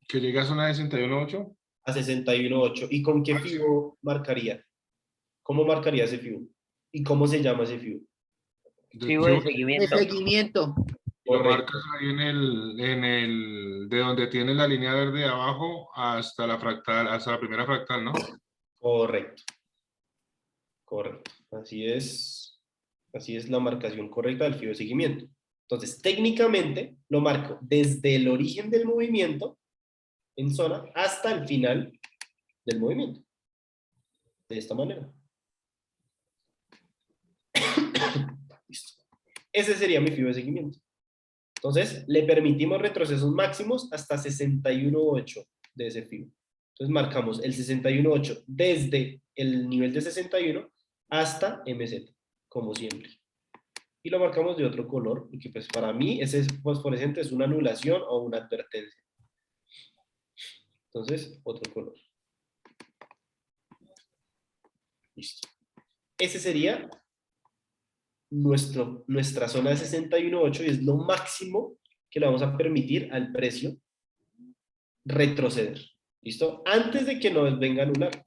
¿Que llegue a zona de 61.8? A 61.8. ¿Y con qué FIBO marcaría? ¿Cómo marcaría ese FIBO? ¿Y cómo se llama ese FIBO? Fibo de De seguimiento. seguimiento. Lo Correcto. marcas ahí de donde tiene la línea verde abajo hasta la fractal, hasta la primera fractal, ¿no? Correcto. Correcto. Así es. Así es la marcación correcta del FIBO de seguimiento. Entonces, técnicamente lo marco desde el origen del movimiento en zona hasta el final del movimiento. De esta manera. Listo. Ese sería mi FIBO de seguimiento. Entonces, le permitimos retrocesos máximos hasta 61.8 de ese FIBO. Entonces, marcamos el 61.8 desde el nivel de 61 hasta MZ, como siempre. Y lo marcamos de otro color, porque pues para mí ese fosforescente es una anulación o una advertencia. Entonces, otro color. Listo. Ese sería nuestra zona de 61.8 y es lo máximo que le vamos a permitir al precio retroceder. ¿Listo? Antes de que nos venga a anular.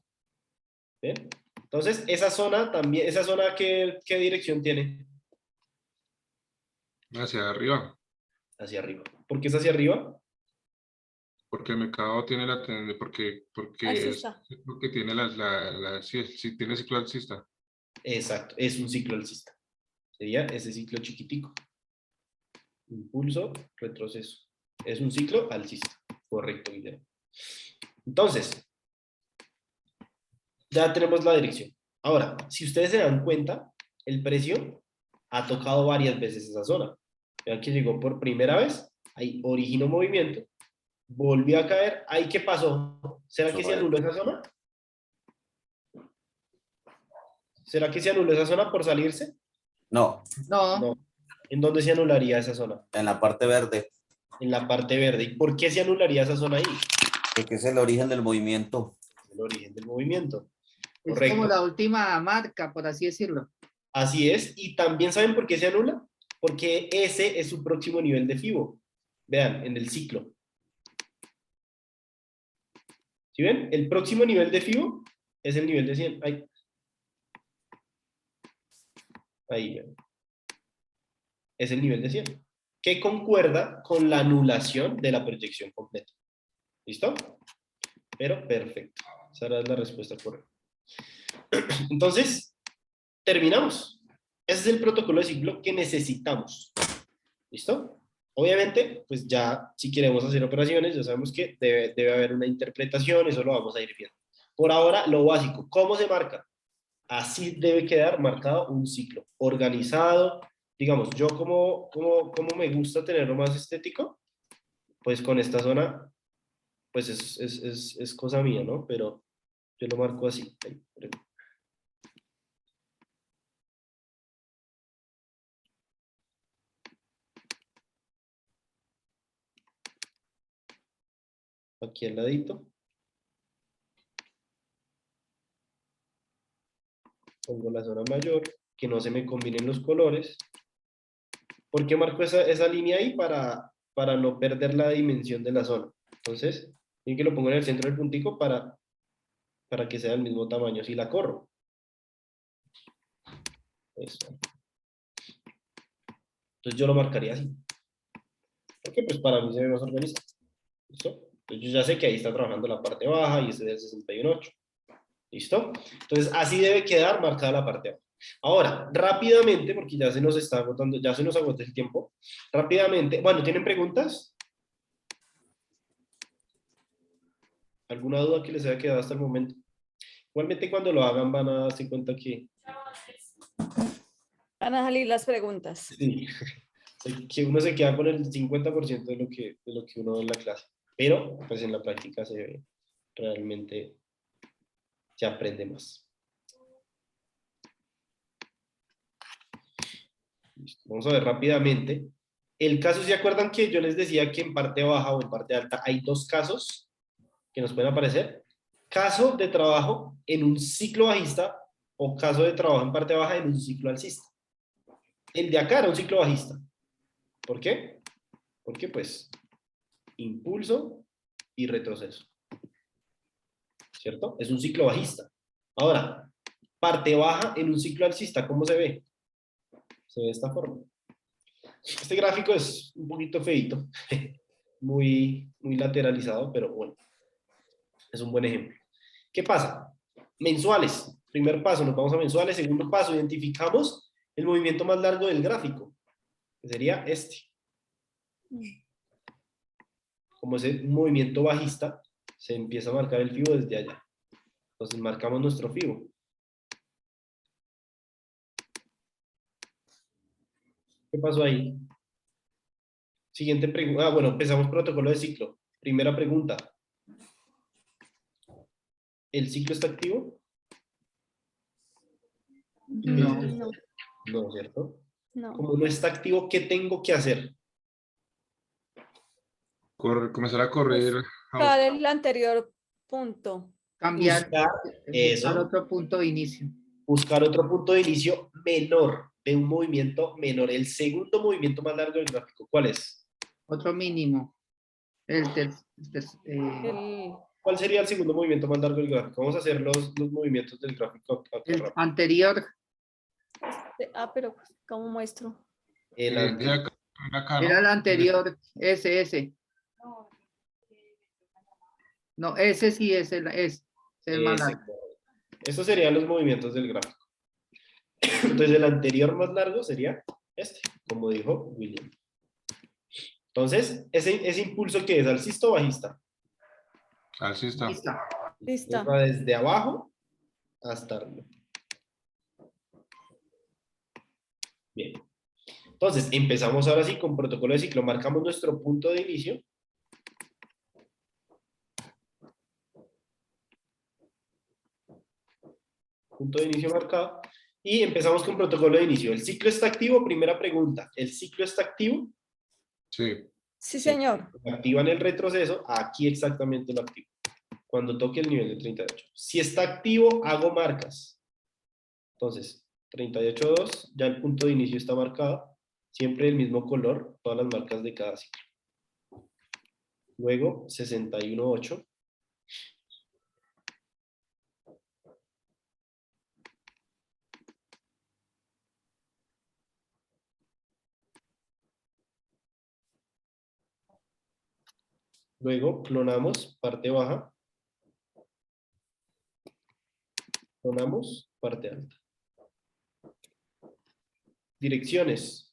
¿Bien? Entonces, esa zona también, ¿qué dirección tiene? Hacia arriba. Hacia arriba. ¿Por qué es hacia arriba? Porque el mercado tiene la tendencia, Alcista. porque tiene sí, tiene ciclo alcista. Exacto, es un ciclo alcista. Sería ese ciclo chiquitico. Impulso, retroceso. Es un ciclo alcista. Correcto, Guillermo. Entonces, ya tenemos la dirección. Ahora, si ustedes se dan cuenta, el precio ha tocado varias veces esa zona. Vean que llegó por primera vez, ahí originó movimiento, volvió a caer, ahí ¿qué pasó? ¿Será que se anuló esa zona? ¿Será que se anuló esa zona por salirse? No, No, No. ¿En dónde se anularía esa zona? en la parte verde, En la parte verde. ¿Y por qué se anularía esa zona ahí? porque es el origen del movimiento. El origen del movimiento. es Correcto. como la última marca, por así decirlo. Así es. ¿Y también saben por qué se anula? Porque ese es su próximo nivel de FIBO. Vean, en el ciclo. ¿Sí ven? El próximo nivel de FIBO es el nivel de 100. Ahí. Ahí, vean. Es el nivel de 100. Que concuerda con la anulación de la proyección completa. ¿Listo? Pero perfecto. Esa era la respuesta correcta. Entonces, terminamos. Ese es el protocolo de ciclo que necesitamos. ¿Listo? Obviamente, pues ya si queremos hacer operaciones, ya sabemos que debe haber una interpretación, eso lo vamos a ir viendo. Por ahora, lo básico, ¿cómo se marca? Así debe quedar marcado un ciclo, organizado. Digamos, yo como me gusta tenerlo más estético, pues con esta zona, pues es cosa mía, ¿no? Pero yo lo marco así. Aquí al ladito. Pongo la zona mayor, que no se me combinen los colores. ¿Por qué marco esa línea ahí? Para no perder la dimensión de la zona. Entonces, bien que lo pongo en el centro del puntico para que sea del mismo tamaño. Si la corro. Eso. Entonces yo lo marcaría así. Porque pues para mí se ve más organizado. ¿Listo? Entonces yo ya sé que ahí está trabajando la parte baja y este es el 61.8. ¿Listo? Entonces así debe quedar marcada la parte baja. Ahora, rápidamente, porque ya se nos está agotando, ya se nos agotó el tiempo. Rápidamente, bueno, ¿tienen preguntas? ¿Alguna duda que les haya quedado hasta el momento? Igualmente cuando lo hagan van a darse cuenta que, Van a salir las preguntas. sí, que uno se queda con el 50% de lo que uno ve en la clase. Pero pues en la práctica se ve, realmente se aprende más. Listo. Vamos a ver rápidamente. El caso, ¿se acuerdan que yo les decía que en parte baja o en parte alta hay dos casos que nos pueden aparecer? Caso de trabajo en un ciclo bajista o caso de trabajo en parte baja en un ciclo alcista. El de acá era un ciclo bajista. ¿Por qué? Porque pues impulso y retroceso. ¿Cierto? Es un ciclo bajista. Ahora, parte baja en un ciclo alcista, ¿cómo se ve? Se ve de esta forma. Este gráfico es un poquito feito, muy lateralizado, pero bueno, es un buen ejemplo. ¿Qué pasa? Mensuales. Primer paso, nos vamos a mensuales. Segundo paso, identificamos el movimiento más largo del gráfico, que sería este. Como es un movimiento bajista, se empieza a marcar el FIBO desde allá. Entonces marcamos nuestro FIBO. ¿Qué pasó ahí? Siguiente pregunta. Bueno, empezamos protocolo de ciclo. Primera pregunta. ¿El ciclo está activo? No. No, No, ¿cierto? no. Como no está activo, ¿qué tengo que hacer? Comenzar a correr. Buscar el anterior punto. Cambiar, Buscar eso. buscar otro punto de inicio. Buscar otro punto de inicio menor, de un movimiento menor. El segundo movimiento más largo del gráfico, ¿cuál es? Otro mínimo. El El, ¿Cuál sería el segundo movimiento más largo del gráfico? Vamos a hacer los movimientos del gráfico acá rápido. anterior. pero ¿cómo muestro? El De anterior. acá, ¿no? Era el anterior, ese. No, ese sí es el más largo. Estos serían los movimientos del gráfico. Entonces el anterior más largo sería este, como dijo William. Entonces, ese impulso que es alcista o bajista. Alcista. Listo. Va desde abajo hasta arriba. Bien. Entonces, empezamos ahora sí con protocolo de ciclo. Marcamos nuestro punto de inicio. Punto de inicio marcado. Y empezamos con protocolo de inicio. ¿El ciclo está activo? Primera pregunta. ¿El ciclo está activo? Sí. Sí, señor. Activan el retroceso. Aquí exactamente lo activo. Cuando toque el nivel de 38. Si está activo, hago marcas. Entonces, 38.2, ya el punto de inicio está marcado. Siempre el mismo color, todas las marcas de cada ciclo. Luego, 61.8. Luego, clonamos parte baja. Clonamos parte alta. Direcciones.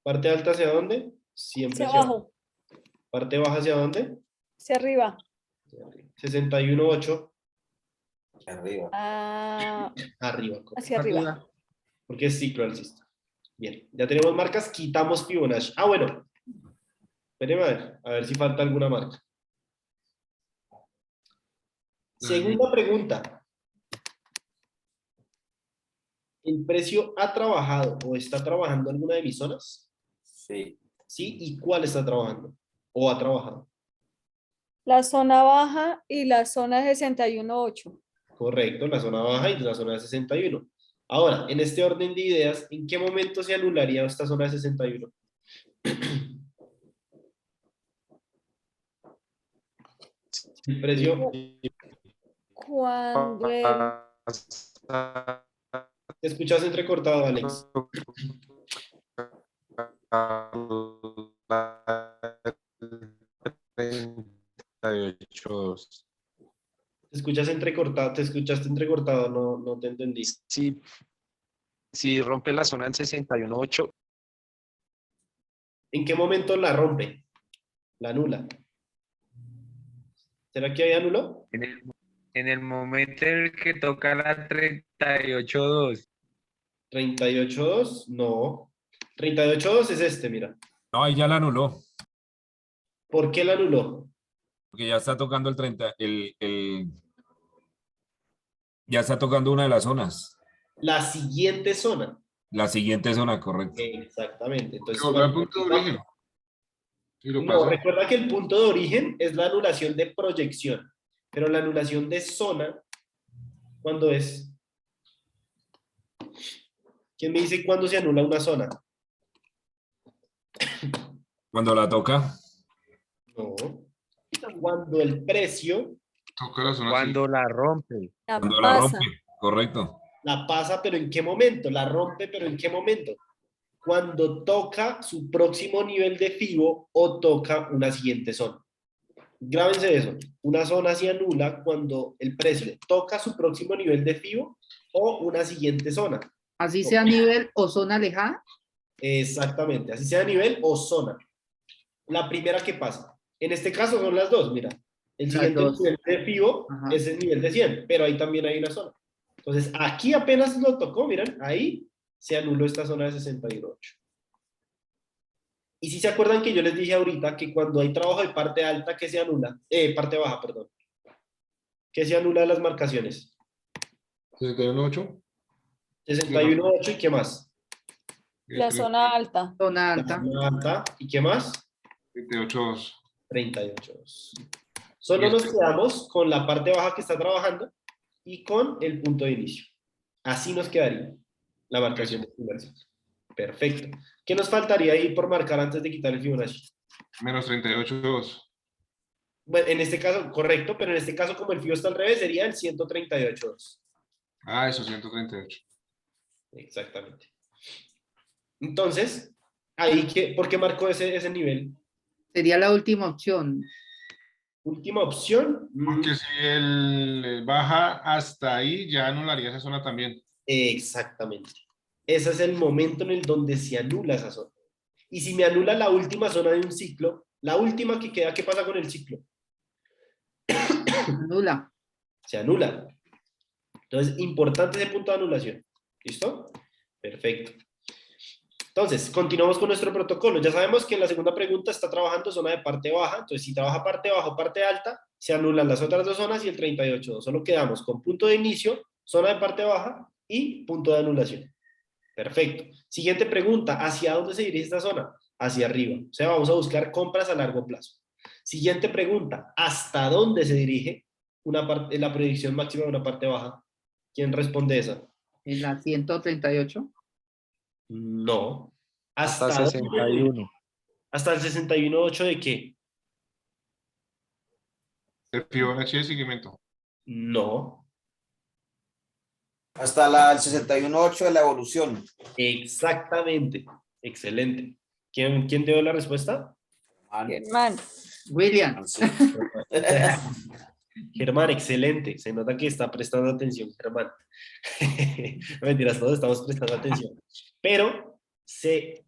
Parte alta hacia dónde? Siempre Hacia abajo, Parte baja hacia dónde? hacia arriba. 61.8. Arriba. Arriba, correcto. Hacia arriba. Porque es ciclo alcista. Bien, ya tenemos marcas, quitamos Fibonacci. Ah, bueno. Espérenme a ver si falta alguna marca. Segunda pregunta. ¿El precio ha trabajado o está trabajando alguna de mis zonas? Sí. ¿Sí? ¿Y cuál está trabajando? ¿O ha trabajado? La zona baja y la zona 61.8. Correcto, la zona baja y la zona de 61. Ahora, en este orden de ideas, ¿en qué momento se anularía esta zona de 61? El precio. Cuando Te escuchas entrecortado, Alex. Te escuchas entrecortado, te escuchaste entrecortado, no te entendí. Sí, si rompe la zona en 61.8, ¿En qué momento la rompe? La anula. ¿Será que ahí anuló? En el momento en el que toca la 38.2. 38.2, no. 38.2 es este, mira. No, ahí ya la anuló, ¿Por qué la anuló? porque ya está tocando el 30, ya está tocando una de las zonas. La siguiente zona. La siguiente zona, correcto. Exactamente. Entonces, Se volvió al punto de origen. Y lo no, pasó. recuerda que el punto de origen es la anulación de proyección, pero la anulación de zona, ¿cuándo es? ¿Quién me dice cuándo se anula una zona? Cuando la toca, No. Cuando el precio Toca la zona así. Cuando la rompe. La cuando la pasa. rompe, correcto. la pasa, pero ¿en qué momento? La rompe, pero ¿en qué momento? Cuando toca su próximo nivel de FIBO o toca una siguiente zona. Grábense eso. Una zona se anula cuando el precio toca su próximo nivel de FIBO o una siguiente zona. Así sea nivel o zona alejada. Exactamente, así sea nivel o zona. La primera que pasa. En este caso son las dos, mira. El Las siguiente dos. nivel de FIBO Ajá. es el nivel de 100, pero ahí también hay una zona. Entonces, aquí apenas lo tocó, miren, ahí se anuló esta zona de 61.8. Y si se acuerdan que yo les dije ahorita que cuando hay trabajo de parte alta, que se anula, parte baja, perdón, que se anula de las marcaciones. 61.8. 61.8 y qué más. La zona alta. Zona La alta. zona alta y qué más. 38.2. 38. Solo nos quedamos con la parte baja que está trabajando y con el punto de inicio. Así nos quedaría la marcación de primer ciclo. Perfecto. ¿Qué nos faltaría ahí por marcar antes de quitar el Fibonacci? Menos 38.2. Bueno, en este caso, correcto, pero en este caso, como el FIBO está al revés, sería el 138.2. Ah, eso, 138. Exactamente. Entonces, ahí, ¿por qué marcó ese nivel? Sería la última opción. Última opción. Porque si él baja hasta ahí, ya anularía esa zona también. Exactamente. Ese es el momento en el donde se anula esa zona. Y si me anula la última zona de un ciclo, la última que queda, ¿qué pasa con el ciclo? Anula. Se anula. Entonces, importante ese punto de anulación. ¿Listo? Perfecto. Entonces, continuamos con nuestro protocolo. Ya sabemos que en la segunda pregunta está trabajando zona de parte baja. Entonces, si trabaja parte baja o parte alta, se anulan las otras dos zonas y el 38.2. Solo quedamos con punto de inicio, zona de parte baja y punto de anulación. Perfecto. Siguiente pregunta. ¿Hacia dónde se dirige esta zona? Hacia arriba. O sea, vamos a buscar compras a largo plazo. Siguiente pregunta. ¿Hasta dónde se dirige la predicción máxima de una parte baja? ¿Quién responde esa? En la 138. No. Hasta dónde? 61. ¿Hasta el 61.8 de qué? El Fibonacci de seguimiento. No. Hasta el 61.8 de la evolución. Exactamente. Excelente. ¿Quién dio la respuesta? Germán. William. Germán, excelente. Se nota que está prestando atención, Germán. No mentiras, todos estamos prestando atención. Pero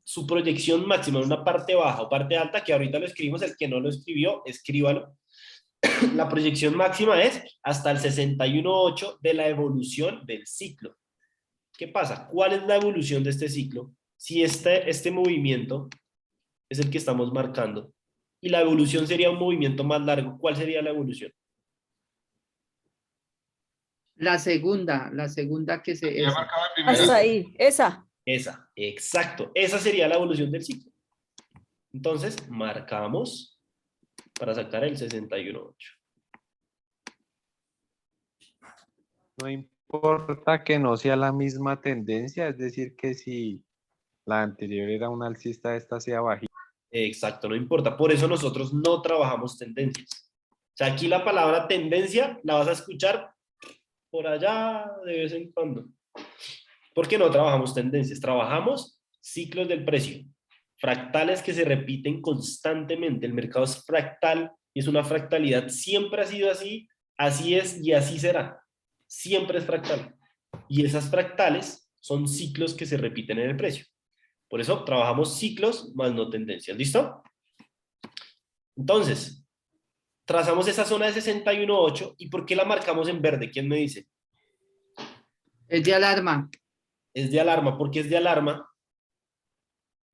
su proyección máxima en una parte baja o parte alta, que ahorita lo escribimos, el que no lo escribió, escríbalo. La proyección máxima es hasta el 61.8 de la evolución del ciclo. ¿Qué pasa? ¿Cuál es la evolución de este ciclo? Si este movimiento es el que estamos marcando y la evolución sería un movimiento más largo, ¿cuál sería la evolución? La segunda que se... Ya esa. marcaba el primer. Hasta ahí. Esa. Esa, exacto. Esa sería la evolución del ciclo. Entonces, marcamos para sacar el 61.8. No importa que no sea la misma tendencia, es decir, que si la anterior era una alcista, esta sea bajita. Exacto, no importa. Por eso nosotros no trabajamos tendencias. O sea, aquí la palabra tendencia la vas a escuchar por allá de vez en cuando. ¿Por qué no trabajamos tendencias? Trabajamos ciclos del precio, fractales que se repiten constantemente. El mercado es fractal y es una fractalidad. Siempre ha sido así, así es y así será. Siempre es fractal. Y esas fractales son ciclos que se repiten en el precio. Por eso trabajamos ciclos más no tendencias. ¿Listo? Entonces, trazamos esa zona de 61.8 y ¿por qué la marcamos en verde? ¿Quién me dice? Es de alarma. Es de alarma. ¿Por qué es de alarma?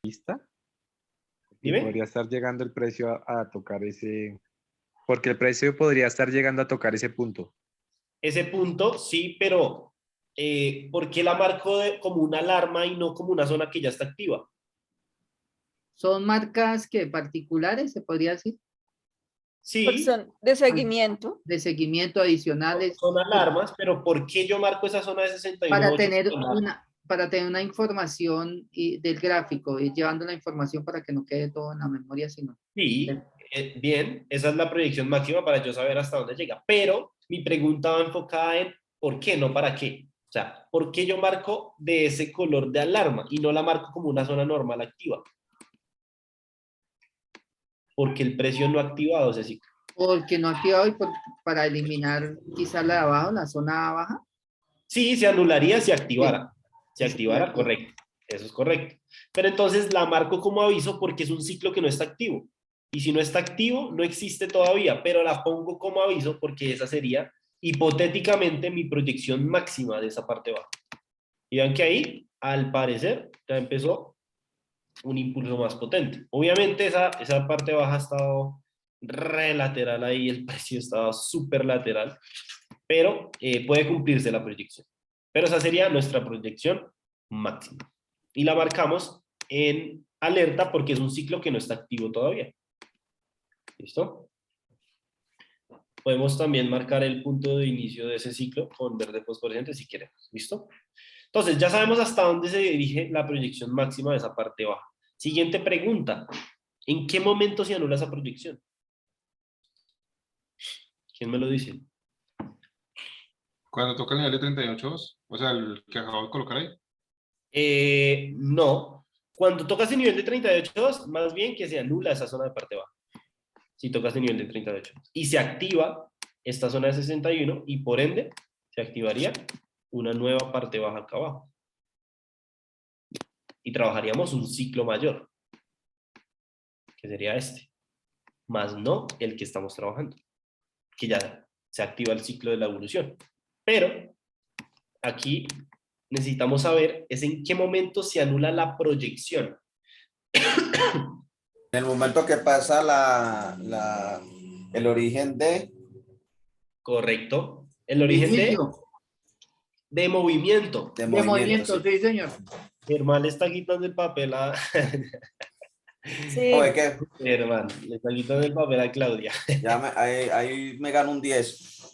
¿Lista? Y Dime. podría estar llegando el precio a tocar ese, porque el precio podría estar llegando a tocar ese punto. Ese punto, sí, pero ¿por qué la marco como una alarma y no como una zona que ya está activa? Son marcas que particulares, se podría decir, Porque Sí, son de seguimiento. de seguimiento adicionales son alarmas, pero ¿por qué yo marco esa zona de 61.8? para tener una información del gráfico, y llevando la información para que no quede todo en la memoria, sino Sí, bien, esa es la proyección máxima para yo saber hasta dónde llega, pero mi pregunta va enfocada en ¿por qué, no para qué? O sea, ¿por qué yo marco de ese color de alarma y no la marco como una zona normal activa? Porque el precio no ha activado ese ciclo. porque no activado y para eliminar quizá la de abajo, la zona baja. Sí, se anularía si activara. Si Sí, activara, correcto. Eso es correcto. Pero entonces la marco como aviso porque es un ciclo que no está activo. Y si no está activo, no existe todavía, pero la pongo como aviso porque esa sería hipotéticamente mi proyección máxima de esa parte baja. Y vean que ahí, al parecer, ya empezó un impulso más potente. Obviamente esa parte baja ha estado re lateral ahí, el precio estaba súper lateral, pero puede cumplirse la proyección. Pero esa sería nuestra proyección máxima. Y la marcamos en alerta porque es un ciclo que no está activo todavía. ¿Listo? Podemos también marcar el punto de inicio de ese ciclo con verde fosforescente si queremos. ¿Listo? Entonces, ya sabemos hasta dónde se dirige la proyección máxima de esa parte baja. Siguiente pregunta. ¿En qué momento se anula esa proyección? ¿Quién me lo dice? Cuando toca el nivel de 38, o sea, el que acabo de colocar ahí. No. Cuando tocas el nivel de 38, más bien que se anula esa zona de parte baja. Si tocas el nivel de 38. Y se activa esta zona de 61 y por ende se activaría una nueva parte baja acá abajo. Y trabajaríamos un ciclo mayor, que sería este, más no el que estamos trabajando, que ya se activa el ciclo de la evolución. Pero aquí necesitamos saber es en qué momento se anula la proyección. En el momento que pasa el origen de... Correcto. El origen de movimiento. De De movimiento, movimiento, sí, señor. Germán le está quitando el papel a... Sí. Oye, que Germán, le está quitando el papel a Claudia. ya ahí me gano un 10.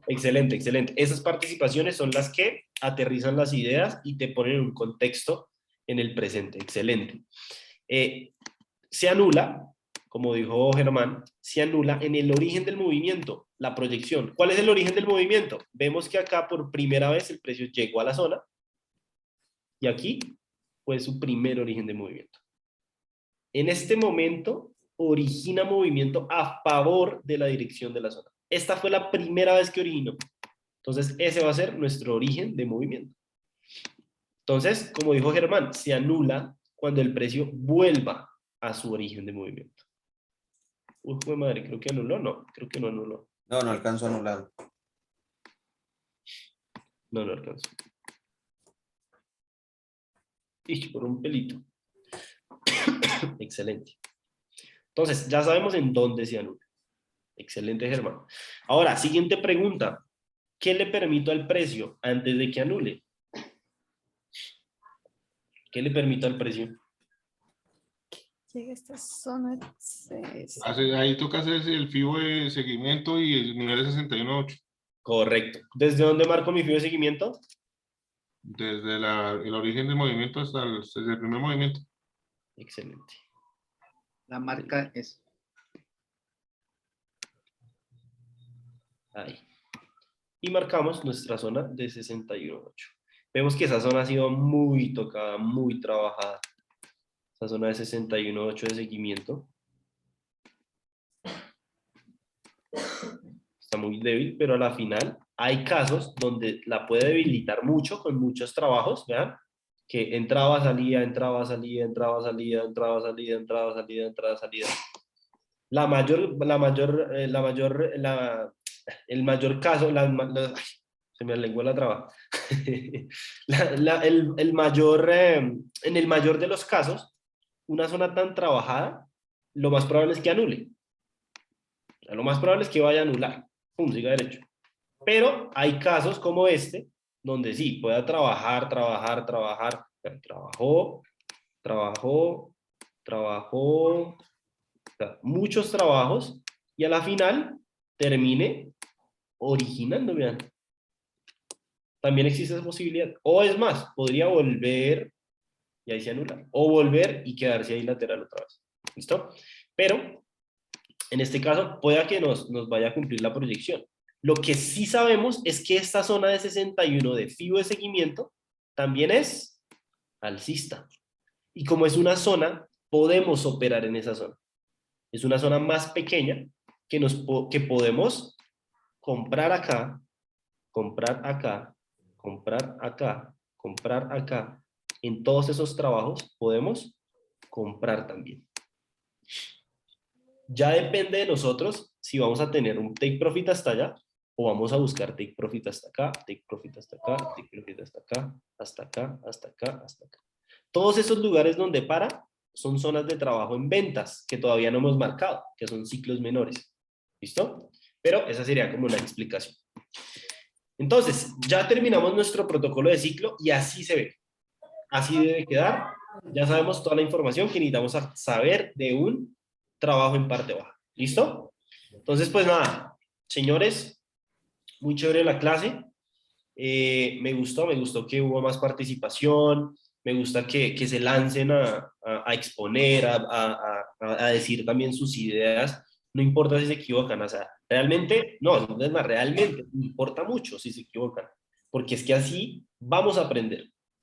Excelente, excelente. Esas participaciones son las que aterrizan las ideas y te ponen un contexto en el presente. Excelente. Se anula, como dijo Germán, se anula en el origen del movimiento, la proyección. ¿Cuál es el origen del movimiento? Vemos que acá por primera vez el precio llegó a la zona y aquí fue su primer origen de movimiento. En este momento origina movimiento a favor de la dirección de la zona. Esta fue la primera vez que originó. Entonces, ese va a ser nuestro origen de movimiento. Entonces, como dijo Germán, se anula cuando el precio vuelva a su origen de movimiento. Uy, madre, creo que anuló. No, creo que no anuló. No, no alcanzo a anular. No, no alcanzó. Y por un pelito. Excelente. Entonces, ya sabemos en dónde se anula. Excelente, Germán. Ahora, siguiente pregunta. ¿Qué le permito al precio antes de que anule? ¿Qué le permito al precio? Llega a esta zona. Ahí toca hacer el FIBO de seguimiento y el nivel de 61.8. Correcto. ¿Desde dónde marco mi FIBO de seguimiento? Desde el origen del movimiento hasta desde el primer movimiento. Excelente. La marca es. Ahí. Y marcamos nuestra zona de 61.8. Vemos que esa zona ha sido muy tocada, muy trabajada. Esa zona de 61.8 de seguimiento. Está muy débil, pero a la final hay casos donde la puede debilitar mucho con muchos trabajos, vean, que entraba, salía, entraba, salía, entraba, salía, entraba, salida, entraba, salida, entraba, salida. el mayor caso, ay, se me lenguó la traba. En el mayor de los casos, una zona tan trabajada, lo más probable es que anule. O sea, lo más probable es que vaya a anular. Pum, siga derecho. Pero hay casos como este, donde sí, pueda trabajar. Trabajó, o sea, muchos trabajos, y a la final termine originando, vean. También existe esa posibilidad. O es más, podría volver y ahí se anula. O volver y quedarse ahí lateral otra vez. ¿Listo? Pero, en este caso, pueda que nos vaya a cumplir la proyección. Lo que sí sabemos es que esta zona de 61 de FIBO de seguimiento también es alcista. Y como es una zona, podemos operar en esa zona. Es una zona más pequeña que podemos comprar acá, comprar acá, comprar acá, comprar acá. En todos esos trabajos podemos comprar también. Ya depende de nosotros si vamos a tener un take profit hasta allá o vamos a buscar take profit hasta acá, take profit hasta acá, take profit hasta acá, hasta acá, hasta acá, hasta acá. Todos esos lugares donde para son zonas de trabajo en ventas que todavía no hemos marcado, que son ciclos menores. ¿Listo? Pero esa sería como una explicación. Entonces, ya terminamos nuestro protocolo de ciclo y así se ve. Así debe quedar. Ya sabemos toda la información que necesitamos saber de un trabajo en parte baja. ¿Listo? Entonces, pues nada, señores, muy chévere la clase. Me gustó que hubo más participación. Me gusta que se lancen a exponer, a decir también sus ideas. No importa si se equivocan, o sea, realmente, no, es más, realmente importa mucho si se equivocan, porque es que así vamos a aprender.